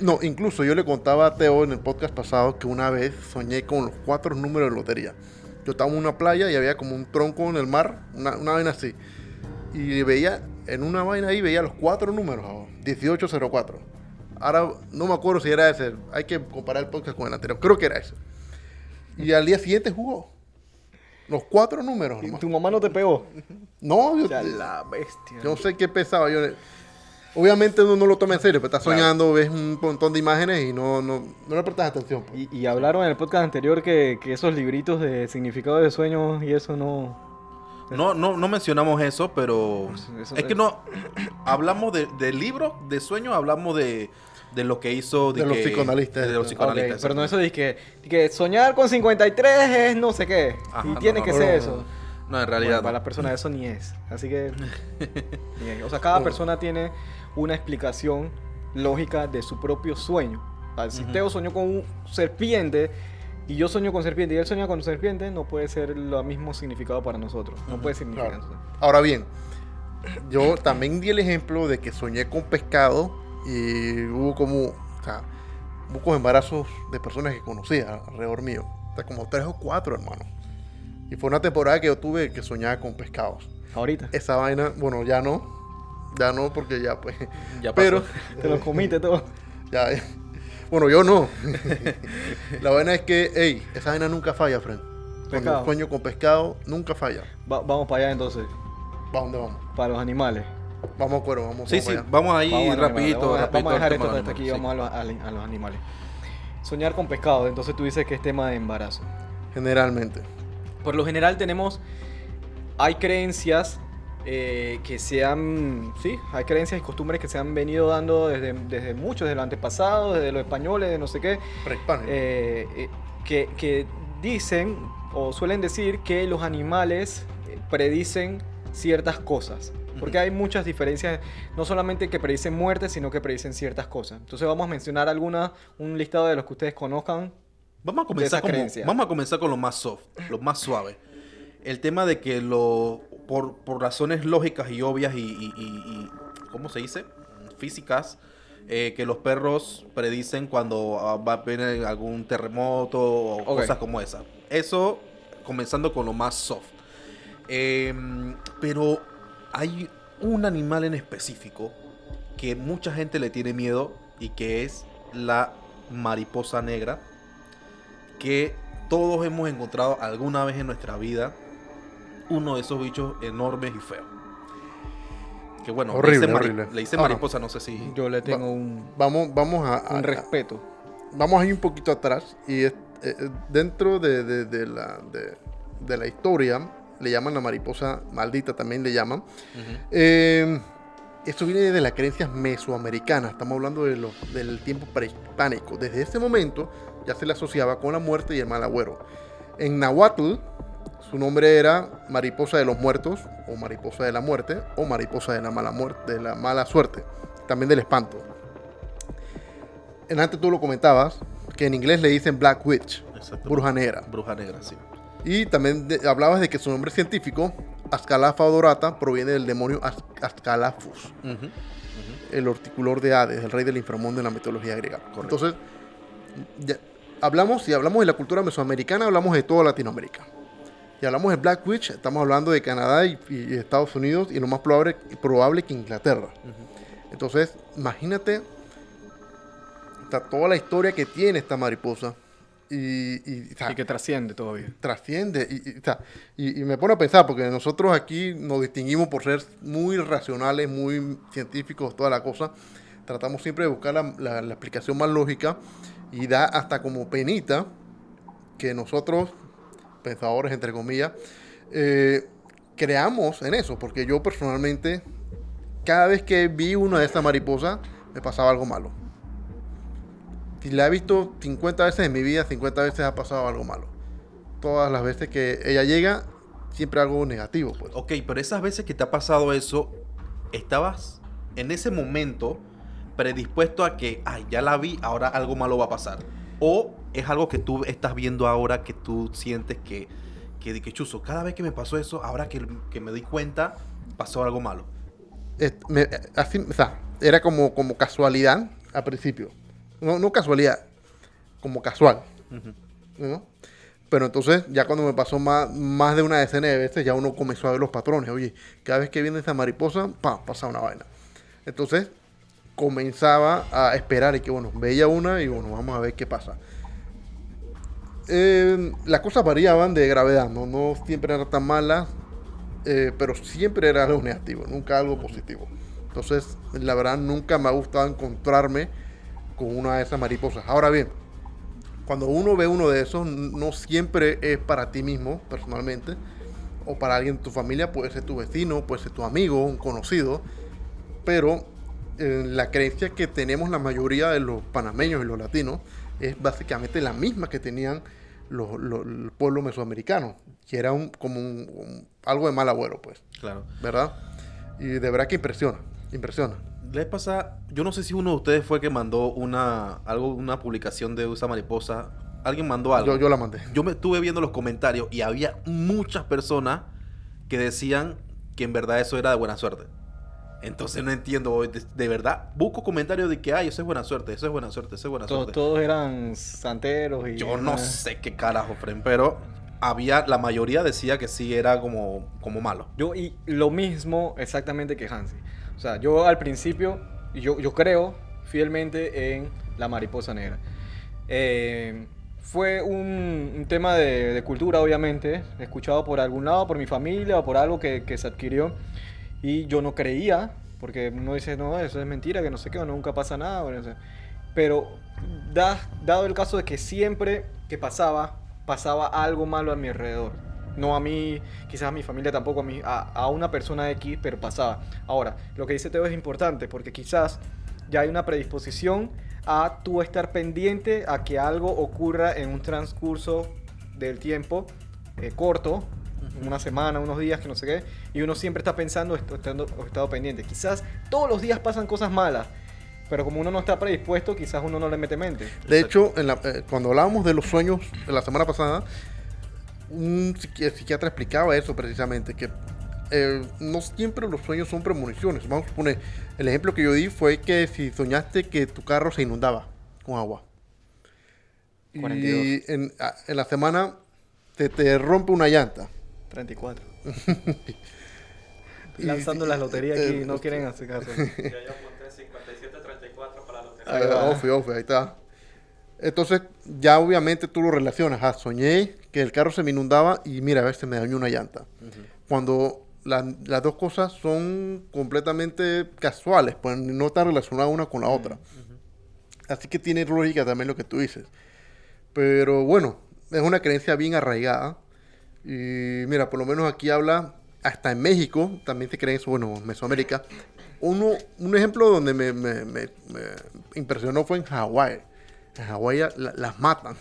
no, incluso yo le contaba a Teo en el podcast pasado que una vez soñé con los 4 números de lotería. Yo estaba en una playa y había como un tronco en el mar, una vaina así. Y veía, en una vaina ahí veía los 4 números, 1804. Ahora no me acuerdo si era ese, hay que comparar el podcast con el anterior, creo que era ese. Y al día siguiente jugó. Los 4 números, ¿Y nomás. tu mamá no te pegó? No, yo, Ya la bestia. yo sé qué pensaba. Obviamente uno no lo toma en serio, pero estás soñando, ves un montón de imágenes y no le prestas atención. Pues. Y hablaron en el podcast anterior que esos libritos de significado de sueños y eso no... No mencionamos eso, pero Eso es que no hablamos de libros, de sueños, hablamos de lo que hizo De los psicoanalistas. de los Ok, psicoanalistas. pero no eso de que soñar con 53 es no sé qué. Ajá, y no, tiene no, que no, ser no, eso. No, en Bueno, realidad para no. las personas eso ni es. Así que... ni es. O sea, cada persona tiene una explicación lógica de su propio sueño. O sea, si Teo soñó con un serpiente y yo sueño con serpiente y él sueña con serpiente, no puede ser lo mismo significado para nosotros. No puede significar Claro. eso. Ahora bien, yo también di el ejemplo de que soñé con pescado y hubo muchos embarazos de personas que conocía alrededor mío. O sea, como 3 o 4, hermano. Y fue una temporada que yo tuve que soñaba con pescados. Ahorita. Esa vaina, bueno, ya no. Ya no, porque ya pues. Ya pasó. Pero, Te lo comiste todo. ya. Bueno, yo no. La vaina es que, hey, esa vaina nunca falla, friend. Cuando Pescado. sueño con pescado, nunca falla. Vamos para allá entonces, ¿Para dónde vamos? para los animales. Vamos, cuero, vamos. Sí, vamos sí, para allá. vamos ahí Vamos a los rapidito, animales. rapidito. Vamos a dejar al tema esto del hasta aquí, animal, vamos a los animales. Soñar con pescado, entonces tú dices que es tema de embarazo. Generalmente. Por lo general hay creencias que se han, sí, hay creencias y costumbres que se han venido dando desde muchos, desde los antepasados, desde los españoles, de no sé qué, Prehispánico. que dicen o suelen decir que los animales predicen ciertas cosas. Porque hay muchas diferencias, no solamente que predicen muerte, sino que predicen ciertas cosas. Entonces vamos a mencionar un listado de los que ustedes conozcan. Vamos a de esas comenzar creencias. vamos a comenzar con lo más soft, lo más suave. El tema de que por razones lógicas y obvias y ¿cómo se dice? Físicas, que los perros predicen cuando va a venir algún terremoto o Ok. cosas como esa. Eso comenzando con lo más soft. Pero hay un animal en específico que mucha gente le tiene miedo y que es la mariposa negra, que todos hemos encontrado alguna vez en nuestra vida uno de esos bichos enormes y feos. Que bueno, Horrible, le dicen, horrible. le dicen Ahora, mariposa, no sé si... Yo le tengo un Vamos a respeto. vamos a ir un poquito atrás y dentro de la historia le llaman la mariposa maldita, también le llaman. Ujú. Esto viene de las creencias mesoamericanas, estamos hablando del tiempo prehispánico. Desde ese momento ya se le asociaba con la muerte y el mal agüero. En Nahuatl su nombre era mariposa de los muertos o mariposa de la muerte o mariposa de la mala muerte, de la mala suerte, también del espanto. Antes tú lo comentabas, que en inglés le dicen Black Witch, Exacto. bruja negra. Bruja negra, sí. Y también hablabas de que su nombre científico, Ascalafa odorata, proviene del demonio Ascalafus, Ujú. el horticultor de Hades, el rey del inframundo en la mitología griega. Correcto. Entonces, si hablamos de la cultura mesoamericana, hablamos de toda Latinoamérica. Si hablamos de Black Witch, estamos hablando de Canadá y Estados Unidos y lo más probable que Inglaterra. Entonces, imagínate toda la historia que tiene esta mariposa. Y que trasciende todavía. trasciende. Y me pone a pensar, porque nosotros aquí nos distinguimos por ser muy racionales, muy científicos, toda la cosa. Tratamos siempre de buscar la explicación más lógica y da hasta como penita que nosotros, pensadores entre comillas, creamos en eso, porque yo personalmente, cada vez que vi una de estas mariposas, me pasaba algo malo. Si la he visto 50 veces en mi vida, 50 veces ha pasado algo malo. Todas las veces que ella llega, siempre algo negativo, pues. Ok, pero esas veces que te ha pasado eso, ¿estabas en ese momento predispuesto a que, ay, ya la vi, ahora algo malo va a pasar? ¿O es algo que tú estás viendo ahora que tú sientes que chuzo, cada vez que me pasó eso, ahora que me doy cuenta, pasó algo malo? Era como casualidad al principio. No casualidad, como casual. Ujú. ¿No? Pero entonces, ya cuando me pasó más de una decena de veces, ya uno comenzó a ver los patrones. Oye, cada vez que viene esa mariposa, pasa una vaina. Entonces, comenzaba a esperar y que, bueno, veía una y, bueno, vamos a ver qué pasa. Las cosas variaban de gravedad, no siempre eran tan malas, pero siempre era algo negativo, nunca algo positivo. Entonces, la verdad, nunca me ha gustado encontrarme con una de esas mariposas. Ahora bien, cuando uno ve uno de esos, no siempre es para ti mismo, personalmente, o para alguien de tu familia, puede ser tu vecino, puede ser tu amigo, un conocido, pero la creencia que tenemos la mayoría de los panameños y los latinos es básicamente la misma que tenían los pueblos mesoamericanos, que era algo de mal agüero, pues, Claro. ¿verdad? Y de verdad que impresiona. La vez pasada, yo no sé si uno de ustedes fue que mandó una publicación de esa mariposa alguien mandó algo. Yo la mandé. Yo me estuve viendo los comentarios y había muchas personas que decían que en verdad eso era de buena suerte. Entonces no entiendo, de verdad, busco comentarios de que, ay, eso es buena suerte, eso es buena suerte, eso es buena suerte. Todos eran santeros y... Yo no sé qué carajo, Fren, pero la mayoría decía que sí era como malo. Y lo mismo exactamente que Hansi. O sea, yo al principio, yo creo fielmente en la mariposa negra. Fue un tema de cultura, obviamente, escuchado por algún lado, por mi familia o por algo que se adquirió. Y yo no creía, porque uno dice, no, eso es mentira, que no sé qué, o nunca pasa nada. Bueno, pero dado el caso de que siempre que pasaba algo malo a mi alrededor. No a mí, quizás a mi familia tampoco, a una persona X, pero pasaba. Ahora, lo que dice Teo es importante, porque quizás ya hay una predisposición a tú estar pendiente a que algo ocurra en un transcurso del tiempo corto, una semana, unos días, que no sé qué, y uno siempre está pensando o estado pendiente. Quizás todos los días pasan cosas malas, pero como uno no está predispuesto, quizás uno no le mete mente. De hecho, cuando hablábamos de los sueños la semana pasada, un psiquiatra explicaba eso precisamente, que no siempre los sueños son premoniciones. Vamos a suponer, el ejemplo que yo di fue que si soñaste que tu carro se inundaba con agua. 42. Y en la semana te rompe una llanta. 34. Lanzando las loterías aquí, no quieren hacer caso. Ya yo apunté 57-34 para la lotería. Ahí va. Ahí está. Entonces, ya obviamente tú lo relacionas. Soñé que el carro se me inundaba y mira, a ver, se me dañó una llanta. Cuando las dos cosas son completamente casuales, pues no están relacionadas una con la otra. Así que tiene lógica también lo que tú dices. Pero bueno, es una creencia bien arraigada. Y mira, por lo menos aquí habla, hasta en México también se cree eso, bueno, Mesoamérica. Un ejemplo donde me impresionó fue en Hawái. En Hawái las matan.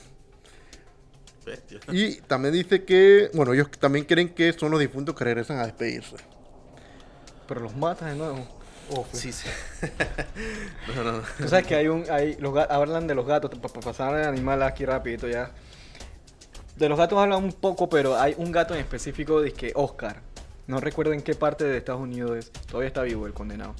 Bestia. Y también dice que, bueno, ellos también creen que son los difuntos que regresan a despedirse. Pero los matas de nuevo. Sí, sí. No. Tú sabes que hablan de los gatos, para pasar al animal aquí rapidito ya. De los gatos hablan un poco, pero hay un gato en específico, que Oscar. No recuerdo en qué parte de Estados Unidos es. Todavía está vivo el condenado.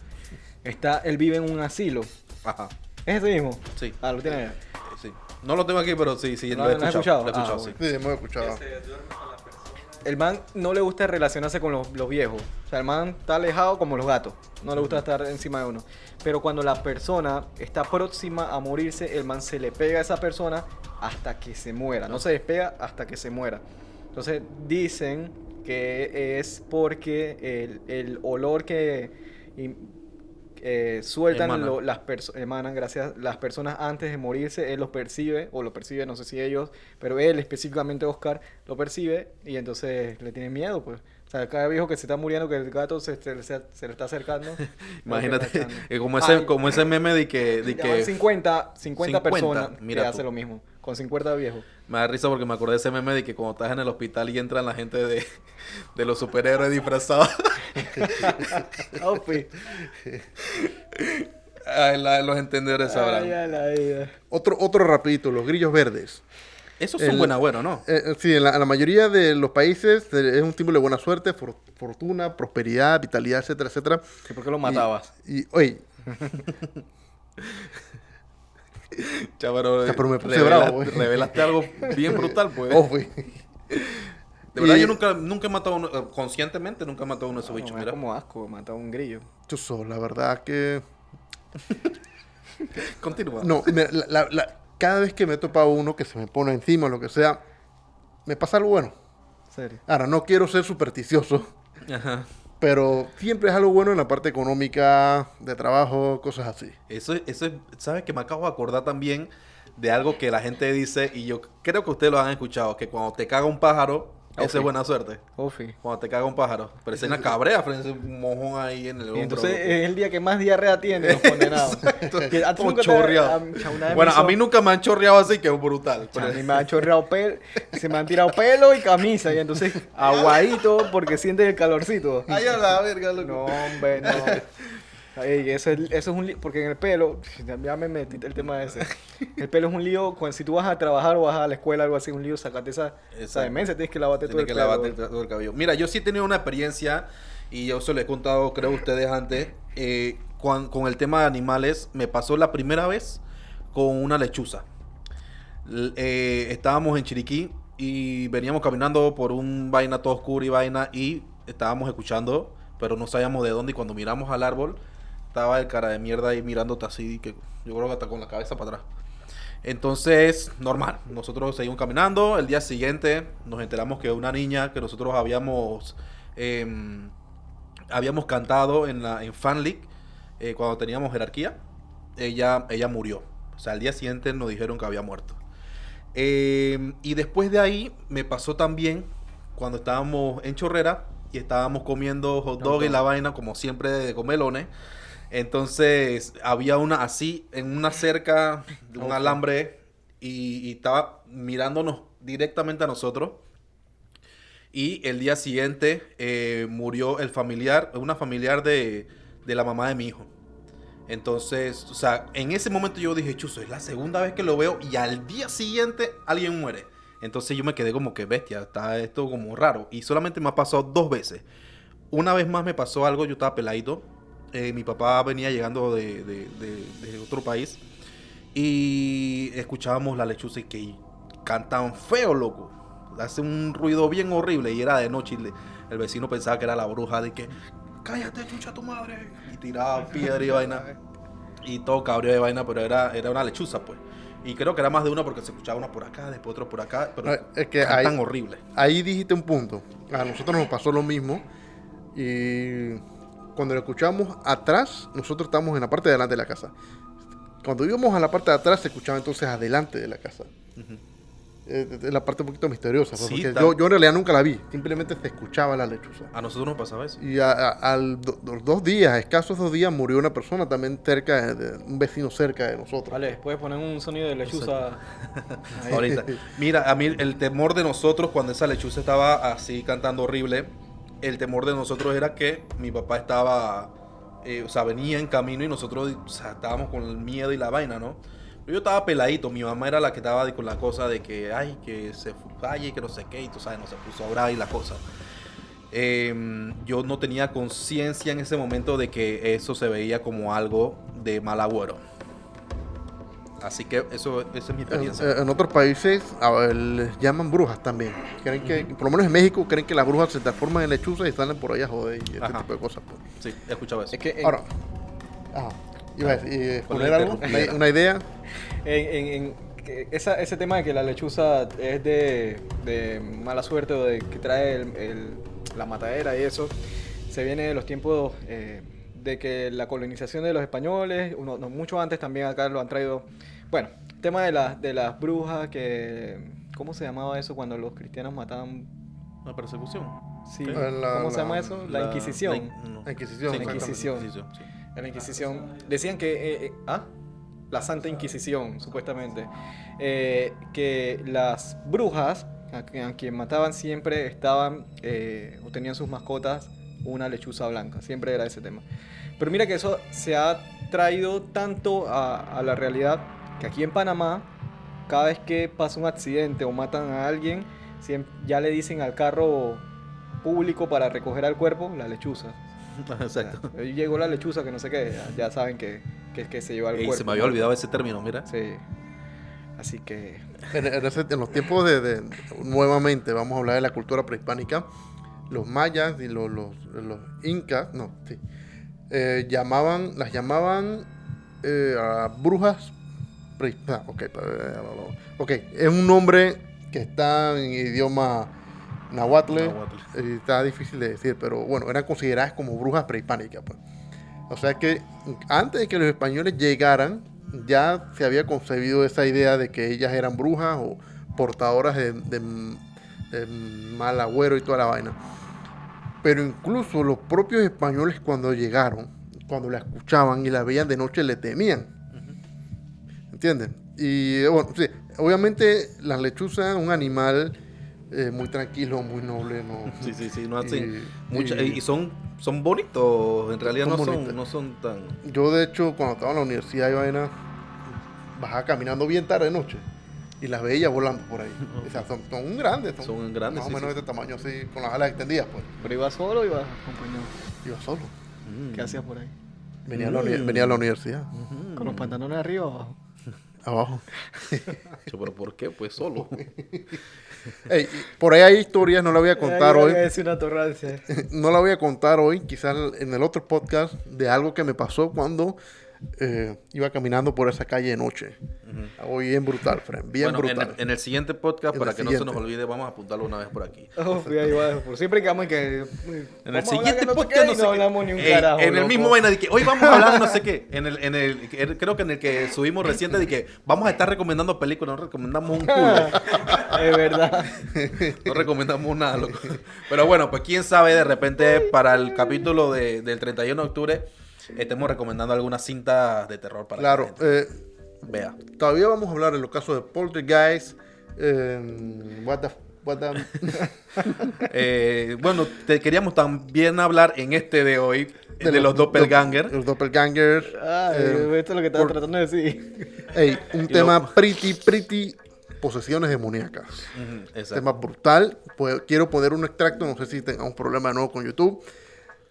Él vive en un asilo. Ajá. ¿Es ese mismo? Sí. Ah, lo tiene allá. Sí. No lo tengo aquí, pero sí, ¿No lo he lo has escuchado. escuchado? Lo he escuchado, Ah, sí. Sí, hemos escuchado. Que se duerme con la persona. El man no le gusta relacionarse con los viejos. O sea, el man está alejado como los gatos. No le gusta estar encima de uno. Pero cuando la persona está próxima a morirse, el man se le pega a esa persona hasta que se muera. No se despega hasta que se muera. Entonces dicen que es porque el olor que sueltan emanan, gracias, las personas antes de morirse, él los percibe, o lo percibe, no sé si ellos, pero él específicamente, Oscar, lo percibe y entonces le tiene miedo, pues. O sea, cada viejo que se está muriendo, que el gato se le está acercando. Imagínate, como ese meme de que... Ya van 50 personas mira que tú. hace lo mismo, con 50 viejos. Me da risa porque me acordé de ese meme de que cuando estás en el hospital y entran la gente de los superhéroes disfrazados. Outfit. Los entendedores sabrán. Ay, a la vida. Otro rapidito, los grillos verdes. Esos son buenos, ¿no? Sí, en la mayoría de los países es un símbolo de buena suerte, fortuna, prosperidad, vitalidad, etcétera, etcétera. ¿Y por qué lo matabas? Oye, Chavero, pero me puse bravo, güey. Revelaste algo bien brutal, pues. güey. De verdad, Y- yo nunca he matado a uno, conscientemente nunca he matado a uno de esos bichos, Me da mira. como asco matar a un grillo. Chuzo, la verdad que... Continúa. No, cada vez que me he topado uno que se me pone encima o lo que sea, me pasa algo bueno. En serio. Ahora, no quiero ser supersticioso, Ajá. pero siempre es algo bueno en la parte económica, de trabajo, cosas así. Eso es, ¿sabes? Que me acabo de acordar también de algo que la gente dice, y yo creo que ustedes lo han escuchado, que cuando te caga un pájaro, eso es buena suerte. Ofi. Cuando te caga un pájaro. Pero es una cabrea, frente un mojón ahí en el Y hombro. entonces loco. es el día que más diarrea tiene los condenados. Que a ti Todo nunca te- chorreado. una vez Bueno, me hizo- a mí nunca me han chorreado así, que es brutal. A Pero- mí me han chorreado pelo, se me han tirado pelo y camisa, y entonces aguadito porque sientes el calorcito. Ay, a la verga, loco. No, hombre, no. Ey, eso es un lío, porque en el pelo, ya me metí el tema ese. El pelo es un lío, si tú vas a trabajar o vas a la escuela, algo así, un lío, sacate esa Exacto. demencia, tienes que lavarte todo el Tienes que pelo. lavarte todo el cabello. Mira, yo sí he tenido una experiencia, y yo se lo he contado, creo, a ustedes antes, con el tema de animales. Me pasó la primera vez con una lechuza. Estábamos en Chiriquí y veníamos caminando por un vaina todo oscuro y vaina, y estábamos escuchando, pero no sabíamos de dónde, y cuando miramos al árbol, estaba el cara de mierda ahí mirándote así, que yo creo que hasta con la cabeza para atrás. Entonces, normal, nosotros seguimos caminando. El día siguiente nos enteramos que una niña que nosotros habíamos cantado en Fan League, cuando teníamos jerarquía, ella murió. O sea, al día siguiente nos dijeron que había muerto. Y después de ahí me pasó también cuando estábamos en Chorrera y estábamos comiendo hot dog y la vaina, como siempre, de comelones. Entonces había una así en una cerca de un alambre, y estaba mirándonos directamente a nosotros. Y el día siguiente murió una familiar de la mamá de mi hijo. Entonces, o sea, en ese momento yo dije, chuzo, es la segunda vez que lo veo y al día siguiente alguien muere. Entonces yo me quedé como que bestia, está esto como raro. Y solamente me ha pasado 2 veces. Una vez más me pasó algo, yo estaba peladito. Mi papá venía llegando de otro país y escuchábamos la lechuza y que cantan feo, loco. Hace un ruido bien horrible y era de noche. El vecino pensaba que era la bruja, de que cállate, chucha tu madre. Y tiraba piedra y vaina. Y todo cabrio de vaina, pero era una lechuza, pues. Y creo que era más de una porque se escuchaba una por acá, después otro por acá. Pero Es que cantan horrible. Ahí dijiste un punto. A nosotros nos pasó lo mismo. Y cuando lo escuchamos atrás, nosotros estábamos en la parte de adelante de la casa. Cuando íbamos a la parte de atrás, se escuchaba entonces adelante de la casa. Es la parte un poquito misteriosa. Pues, Sí, porque yo en realidad nunca la vi. Simplemente se escuchaba la lechuza. A nosotros nos pasaba eso. Y los 2 días, escasos 2 días, murió una persona también cerca, un vecino cerca de nosotros. Vale, puedes poner un sonido de lechuza. Ahí. Ahorita. Mira, a mí el temor de nosotros cuando esa lechuza estaba así cantando horrible, el temor de nosotros era que mi papá estaba, o sea, venía en camino y nosotros, o sea, estábamos con el miedo y la vaina, ¿no? Yo estaba peladito, mi mamá era la que estaba con la cosa de que, ay, que se falle y que no sé qué, y tú sabes, no se puso a orar y la cosa. Yo no tenía conciencia en ese momento de que eso se veía como algo de mal agüero. Así que esa es mi experiencia. En otros países les llaman brujas también. Creen que, por lo menos en México, creen que las brujas se transforman en lechuzas y salen por allá a joder y este Ajá. tipo de cosas. Pues. Sí, he escuchado eso. Es que Ahora, iba a decir, Por poner la algo, interrumpida. una idea. que ese tema de que la lechuza es de mala suerte o de que trae la matadera y eso, se viene de los tiempos de que la colonización de los españoles, mucho antes también acá lo han traído. Bueno, tema de las brujas, ¿cómo se llamaba eso cuando los cristianos mataban? Una persecución. Sí, ¿Qué? ¿cómo se llama eso? La Inquisición. La Inquisición. Sí, La Inquisición. sí. En la Inquisición decían que la Santa Inquisición, supuestamente, que las brujas a quien mataban siempre estaban o tenían sus mascotas una lechuza blanca, siempre era ese tema. Pero mira que eso se ha traído tanto a la realidad que aquí en Panamá, cada vez que pasa un accidente o matan a alguien, ya le dicen al carro público para recoger al cuerpo la lechuza. Exacto. Ahí llegó la lechuza, que no sé qué, ya saben que se lleva el Ey, cuerpo. se me había olvidado ese término, mira. Sí. Así que... En los tiempos nuevamente, vamos a hablar de la cultura prehispánica, los mayas y los incas, las llamaban a brujas ok, es un nombre que está en idioma náhuatl. Está difícil de decir, pero bueno, eran consideradas como brujas prehispánicas, pues. O sea que antes de que los españoles llegaran, ya se había concebido esa idea de que ellas eran brujas o portadoras de mal agüero y toda la vaina. Pero incluso los propios españoles cuando llegaron, cuando la escuchaban y la veían de noche, le temían. ¿Entienden? Y bueno, sí, obviamente las lechuzas, un animal muy tranquilo, muy noble, ¿no? Sí, no hacen y son Son bonitos, en realidad Son no bonitos. son, no son tan... Yo, de hecho, cuando estaba en la universidad y vaina, bajaba caminando bien tarde de noche y las veía volando por ahí. O sea, son grandes. Son grandes, Más sí, o menos sí. de este tamaño, así, con las alas extendidas, pues. ¿Pero iba solo o iba acompañado? Iba solo. ¿Qué hacías por ahí? Venía a la universidad. ¿Con los pantalones arriba o abajo? Abajo. ¿Pero por qué? Pues solo. Ey, por ahí hay historias, no la voy a contar hoy. Es una torrancia. No la voy a contar hoy, quizás en el otro podcast, de algo que me pasó cuando iba caminando por esa calle de noche. Algo bien brutal, friend. Bien Bueno, brutal. en el siguiente podcast, En para el que no se nos siguiente. olvide, vamos a apuntarlo una vez por aquí. Ahí va, por siempre quedamos en que... En el siguiente podcast no hablamos ni un Ey, carajo. en el loco. mismo vaina de que hoy vamos a hablar de no sé qué. Creo que en el que subimos reciente de que vamos a estar recomendando películas, no recomendamos un culo. Es verdad. No recomendamos nada, loco. Pero bueno, pues quién sabe, de repente para el capítulo del 31 de octubre estemos recomendando algunas cintas de terror para Claro, que la gente vea. todavía vamos a hablar en los casos de Poltergeist, what the- Bueno, te queríamos también hablar en este de hoy de los doppelganger. Los doppelgangers. Esto es lo que estaba tratando de decir. Ey, un tema pretty posesiones demoníacas. Ujú, exacto. Tema brutal. Pues, quiero poner un extracto, no sé si tengamos problema de nuevo con YouTube,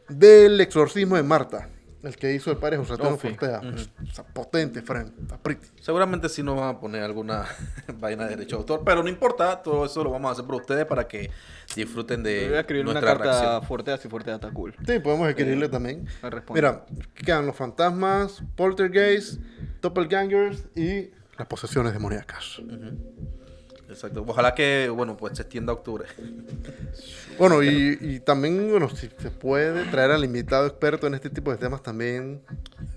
del exorcismo de Marta, el que hizo el padre José Antonio Ofi. Fortea. Está potente, friend. Está pretty. Seguramente sí nos van a poner alguna vaina de derecho de autor, pero no importa, todo eso lo vamos a hacer por ustedes para que disfruten Voy a de escribirle una nuestra carta reacción. a Fortea si Fortea está cool. Sí, podemos escribirle también. Me responde. Mira, quedan los fantasmas, poltergeist, doppelgangers y las posesiones demoníacas. Exacto. Ojalá que, bueno, pues se extienda a octubre. Bueno, y también, bueno, si se puede traer al invitado experto en este tipo de temas también,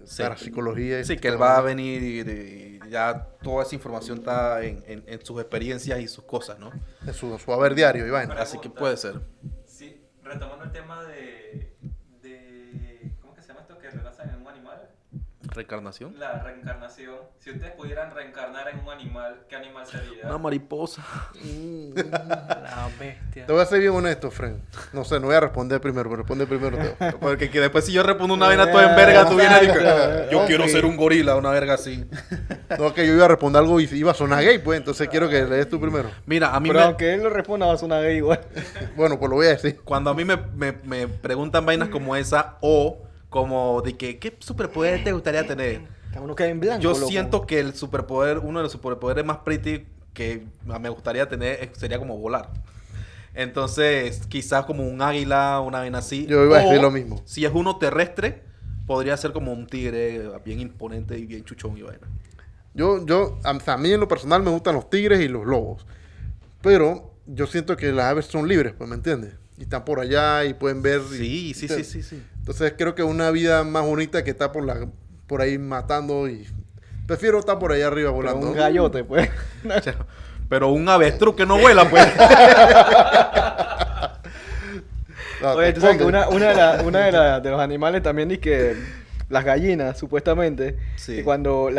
Sí. para psicología. y Sí, que él psicología. va a venir y ya toda esa información está en sus experiencias y sus cosas, ¿no? En su haber diario y vaina. Así que puede ser. Sí, retomando el tema de ¿cómo que se llama esto? Que renacen en un animal. Reencarnación. La reencarnación. Si ustedes pudieran reencarnar en un animal, ¿qué animal sería? Una mariposa. La bestia. Te voy a ser bien honesto, friend. No sé, no voy a responder primero, pero responde primero Teo. Porque que después si yo respondo una vaina toda en verga, tú vienes y dices, yo Ok. quiero ser un gorila, una verga así. No, que yo iba a responder algo y iba a sonar gay, pues, entonces quiero que lees tú primero. Mira, a mí Pero me... aunque él lo responda, va a sonar gay igual. Bueno, pues lo voy a decir. Cuando a mí me preguntan vainas como esa o como de que, ¿qué superpoder te gustaría tener? Uno queda en blanco. Yo loco. siento que el superpoder, uno de los superpoderes más pretty que me gustaría tener sería como volar. Entonces, quizás como un águila, una vaina así. Yo iba a O, decir lo mismo. Si es uno terrestre, podría ser como un tigre bien imponente y bien chuchón y vaina. A mí en lo personal me gustan los tigres y los lobos. Pero yo siento que las aves son libres, pues, ¿me entiendes? Y están por allá y pueden ver. Sí, sí, sí, sí, sí. Entonces creo que una vida más bonita que estar por ahí matando y... Prefiero estar por allá arriba Pero volando. un gallote, pues. Pero un avestruz que no vuela, pues. Ah, Oye, tú sabes que ponte. de los animales también dice que las gallinas, supuestamente, Sí. que cuando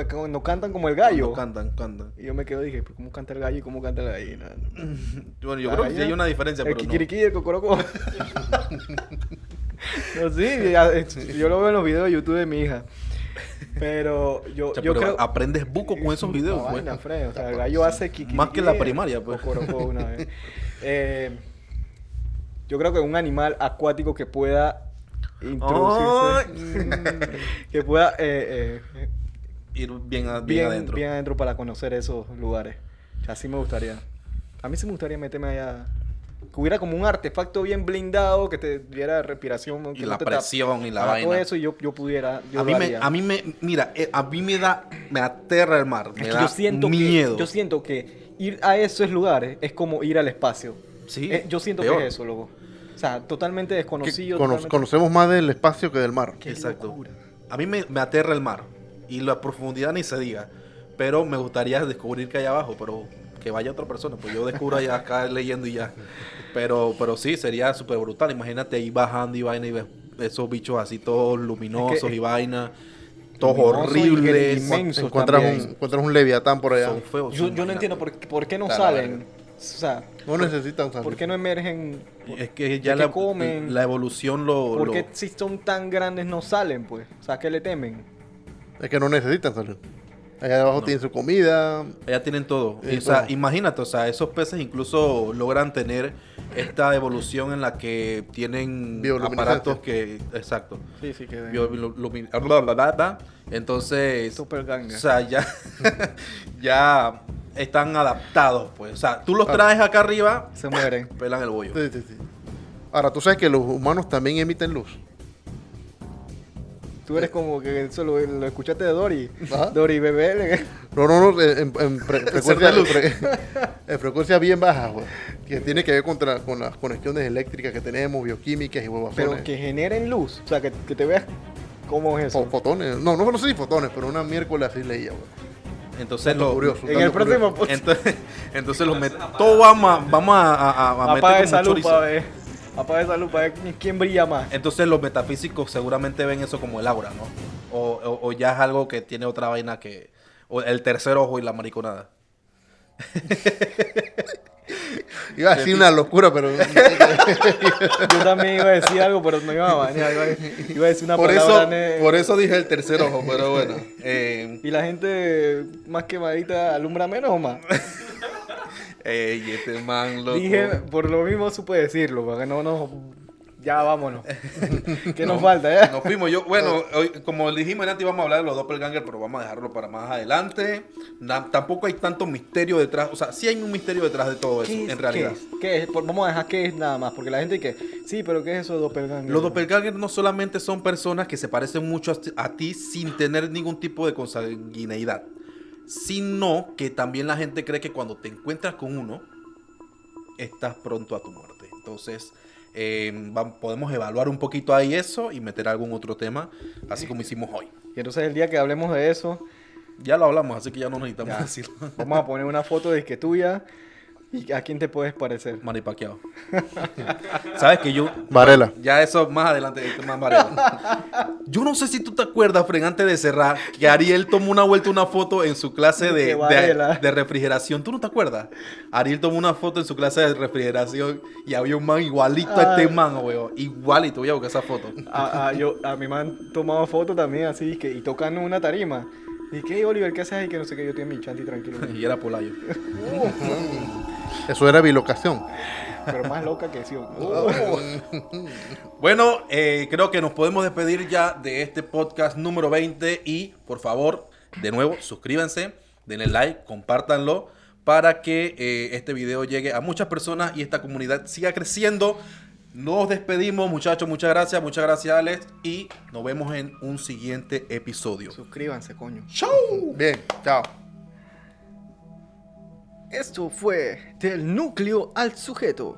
cuando cantan como el gallo. Cuando cantan. Y yo me quedo y dije, ¿pero cómo canta el gallo y cómo canta la gallina? Bueno, yo La creo que sí gallina, hay una diferencia, El pero no. kikiriki y el cocorocó. No, sí, yo lo veo en los videos de YouTube de mi hija. Pero yo Pero creo... aprendes buco con esos videos, No, pues. vaina, Fred, o sea, el gallo hace kikiriki. Más que en la primaria, pues. Cocorocó una vez. Yo creo que un animal acuático que pueda introducirse, que pueda Ir bien bien adentro. bien adentro para conocer esos lugares. Así me gustaría. A mí sí me gustaría meterme allá. Que hubiera como un artefacto bien blindado que te diera respiración. Y que la no te presión y la Todo vaina. eso y yo pudiera. Yo A lo mí haría. mira, a mí me aterra el mar, Es me que da miedo. yo siento que ir a esos lugares es como ir al espacio. Sí, Yo siento peor. que es eso, loco. O sea, totalmente Que desconocido. conocemos más del espacio que del mar. Qué Exacto. locura. A mí me aterra el mar y la profundidad ni se diga, pero me gustaría descubrir que hay abajo, pero que vaya otra persona, pues yo descubro allá acá leyendo y ya. Pero sí, sería súper brutal. Imagínate ahí bajando y vaina y ves esos bichos así todos luminosos Es que- y vaina, todos Luminosos y horribles. inmensos Encuentras también. encuentras un leviatán por allá. Son feos. Yo son no vainas. entiendo por qué no Está la salen. verga. O sea, No necesitan salir. ¿por qué no emergen? Es que ya ya que comen. la evolución lo... ¿Por qué si son tan grandes no salen, pues? O sea, ¿qué le temen? Es que no necesitan salir. Allá abajo No. tienen su comida. Ya tienen todo. Sí, O sea, todo. imagínate, o sea, esos peces incluso logran tener esta evolución en la que tienen Bioluminiscencia. aparatos que... Exacto. Sí, sí, que Entonces, o Doppelganger. sea, ya, ya están adaptados, pues. O sea, tú los traes acá arriba, Se mueren. pelan el bollo. Sí, sí, sí. Ahora, tú sabes que los humanos también emiten luz. Tú eres como que eso lo escuchaste de Dory. Ajá. Dory bebé. No, en frecuencia bien baja, güey. Que tiene que ver con las conexiones eléctricas que tenemos, bioquímicas y huevazones. Pero que generen luz. O sea, que te veas cómo es eso. Fotones. No sé si fotones, pero una miércoles así leía, güey. Entonces, Dato curioso. En el próximo entonces los todos vamos a apaga meter esa como lupa, chorizo. ve. Apaga esa lupa, ve quién brilla más. Entonces los metafísicos seguramente ven eso como el aura, ¿no? O ya es algo que tiene otra vaina que... O el tercer ojo y la mariconada. Iba a decir una locura, pero... Yo también iba a decir algo, pero no iba a bañar. Iba a decir una palabra. por eso dije el tercer ojo, pero bueno. ¿Y la gente más quemadita alumbra menos o más? Ey, este man, loco. Dije, por lo mismo supe decirlo, para que no nos... Ya, vámonos. ¿Qué nos falta, ya? Nos fuimos. Bueno, hoy, como dijimos antes, íbamos a hablar de los doppelganger, pero vamos a dejarlo para más adelante. Tampoco hay tanto misterio detrás. O sea, sí hay un misterio detrás de todo eso, en realidad. ¿Qué es? Vamos a dejar qué es nada más, porque la gente que... Sí, pero ¿qué es eso de doppelganger? Los doppelganger no solamente son personas que se parecen mucho a ti sin tener ningún tipo de consanguineidad, sino que también la gente cree que cuando te encuentras con uno, estás pronto a tu muerte. Entonces, podemos evaluar un poquito ahí eso y meter algún otro tema, así como hicimos hoy. Y entonces el día que hablemos de eso, Ya lo hablamos, así que ya no necesitamos Ya. decirlo. vamos a poner una foto de que tuya y a quién te puedes parecer. Manny Pacquiao. ¿Sabes que yo... Varela. Ya eso más adelante, más Varela. Yo no sé si tú te acuerdas, Fren, antes de cerrar, que Ariel tomó una foto en su clase Que de Varela. refrigeración. ¿Tú no te acuerdas? Ariel tomó una foto en su clase de refrigeración y había un man igualito a este man, weón. Igualito, voy a buscar esa foto. A mí me han tomado fotos también así y tocando una tarima. Y que Oliver, ¿qué haces ahí? Que no sé qué, yo estoy en mi chanti tranquilo. Y era Polayo. Eso era bilocación. Pero más loca que sí. Bueno, creo que nos podemos despedir ya de este podcast número 20 y por favor, de nuevo, suscríbanse, denle like, compártanlo para que este video llegue a muchas personas y esta comunidad siga creciendo. Nos despedimos, muchachos, muchas gracias Alex y nos vemos en un siguiente episodio. Suscríbanse, coño. ¡Chau! Bien, chao. Esto fue Del Núcleo al Sujeto.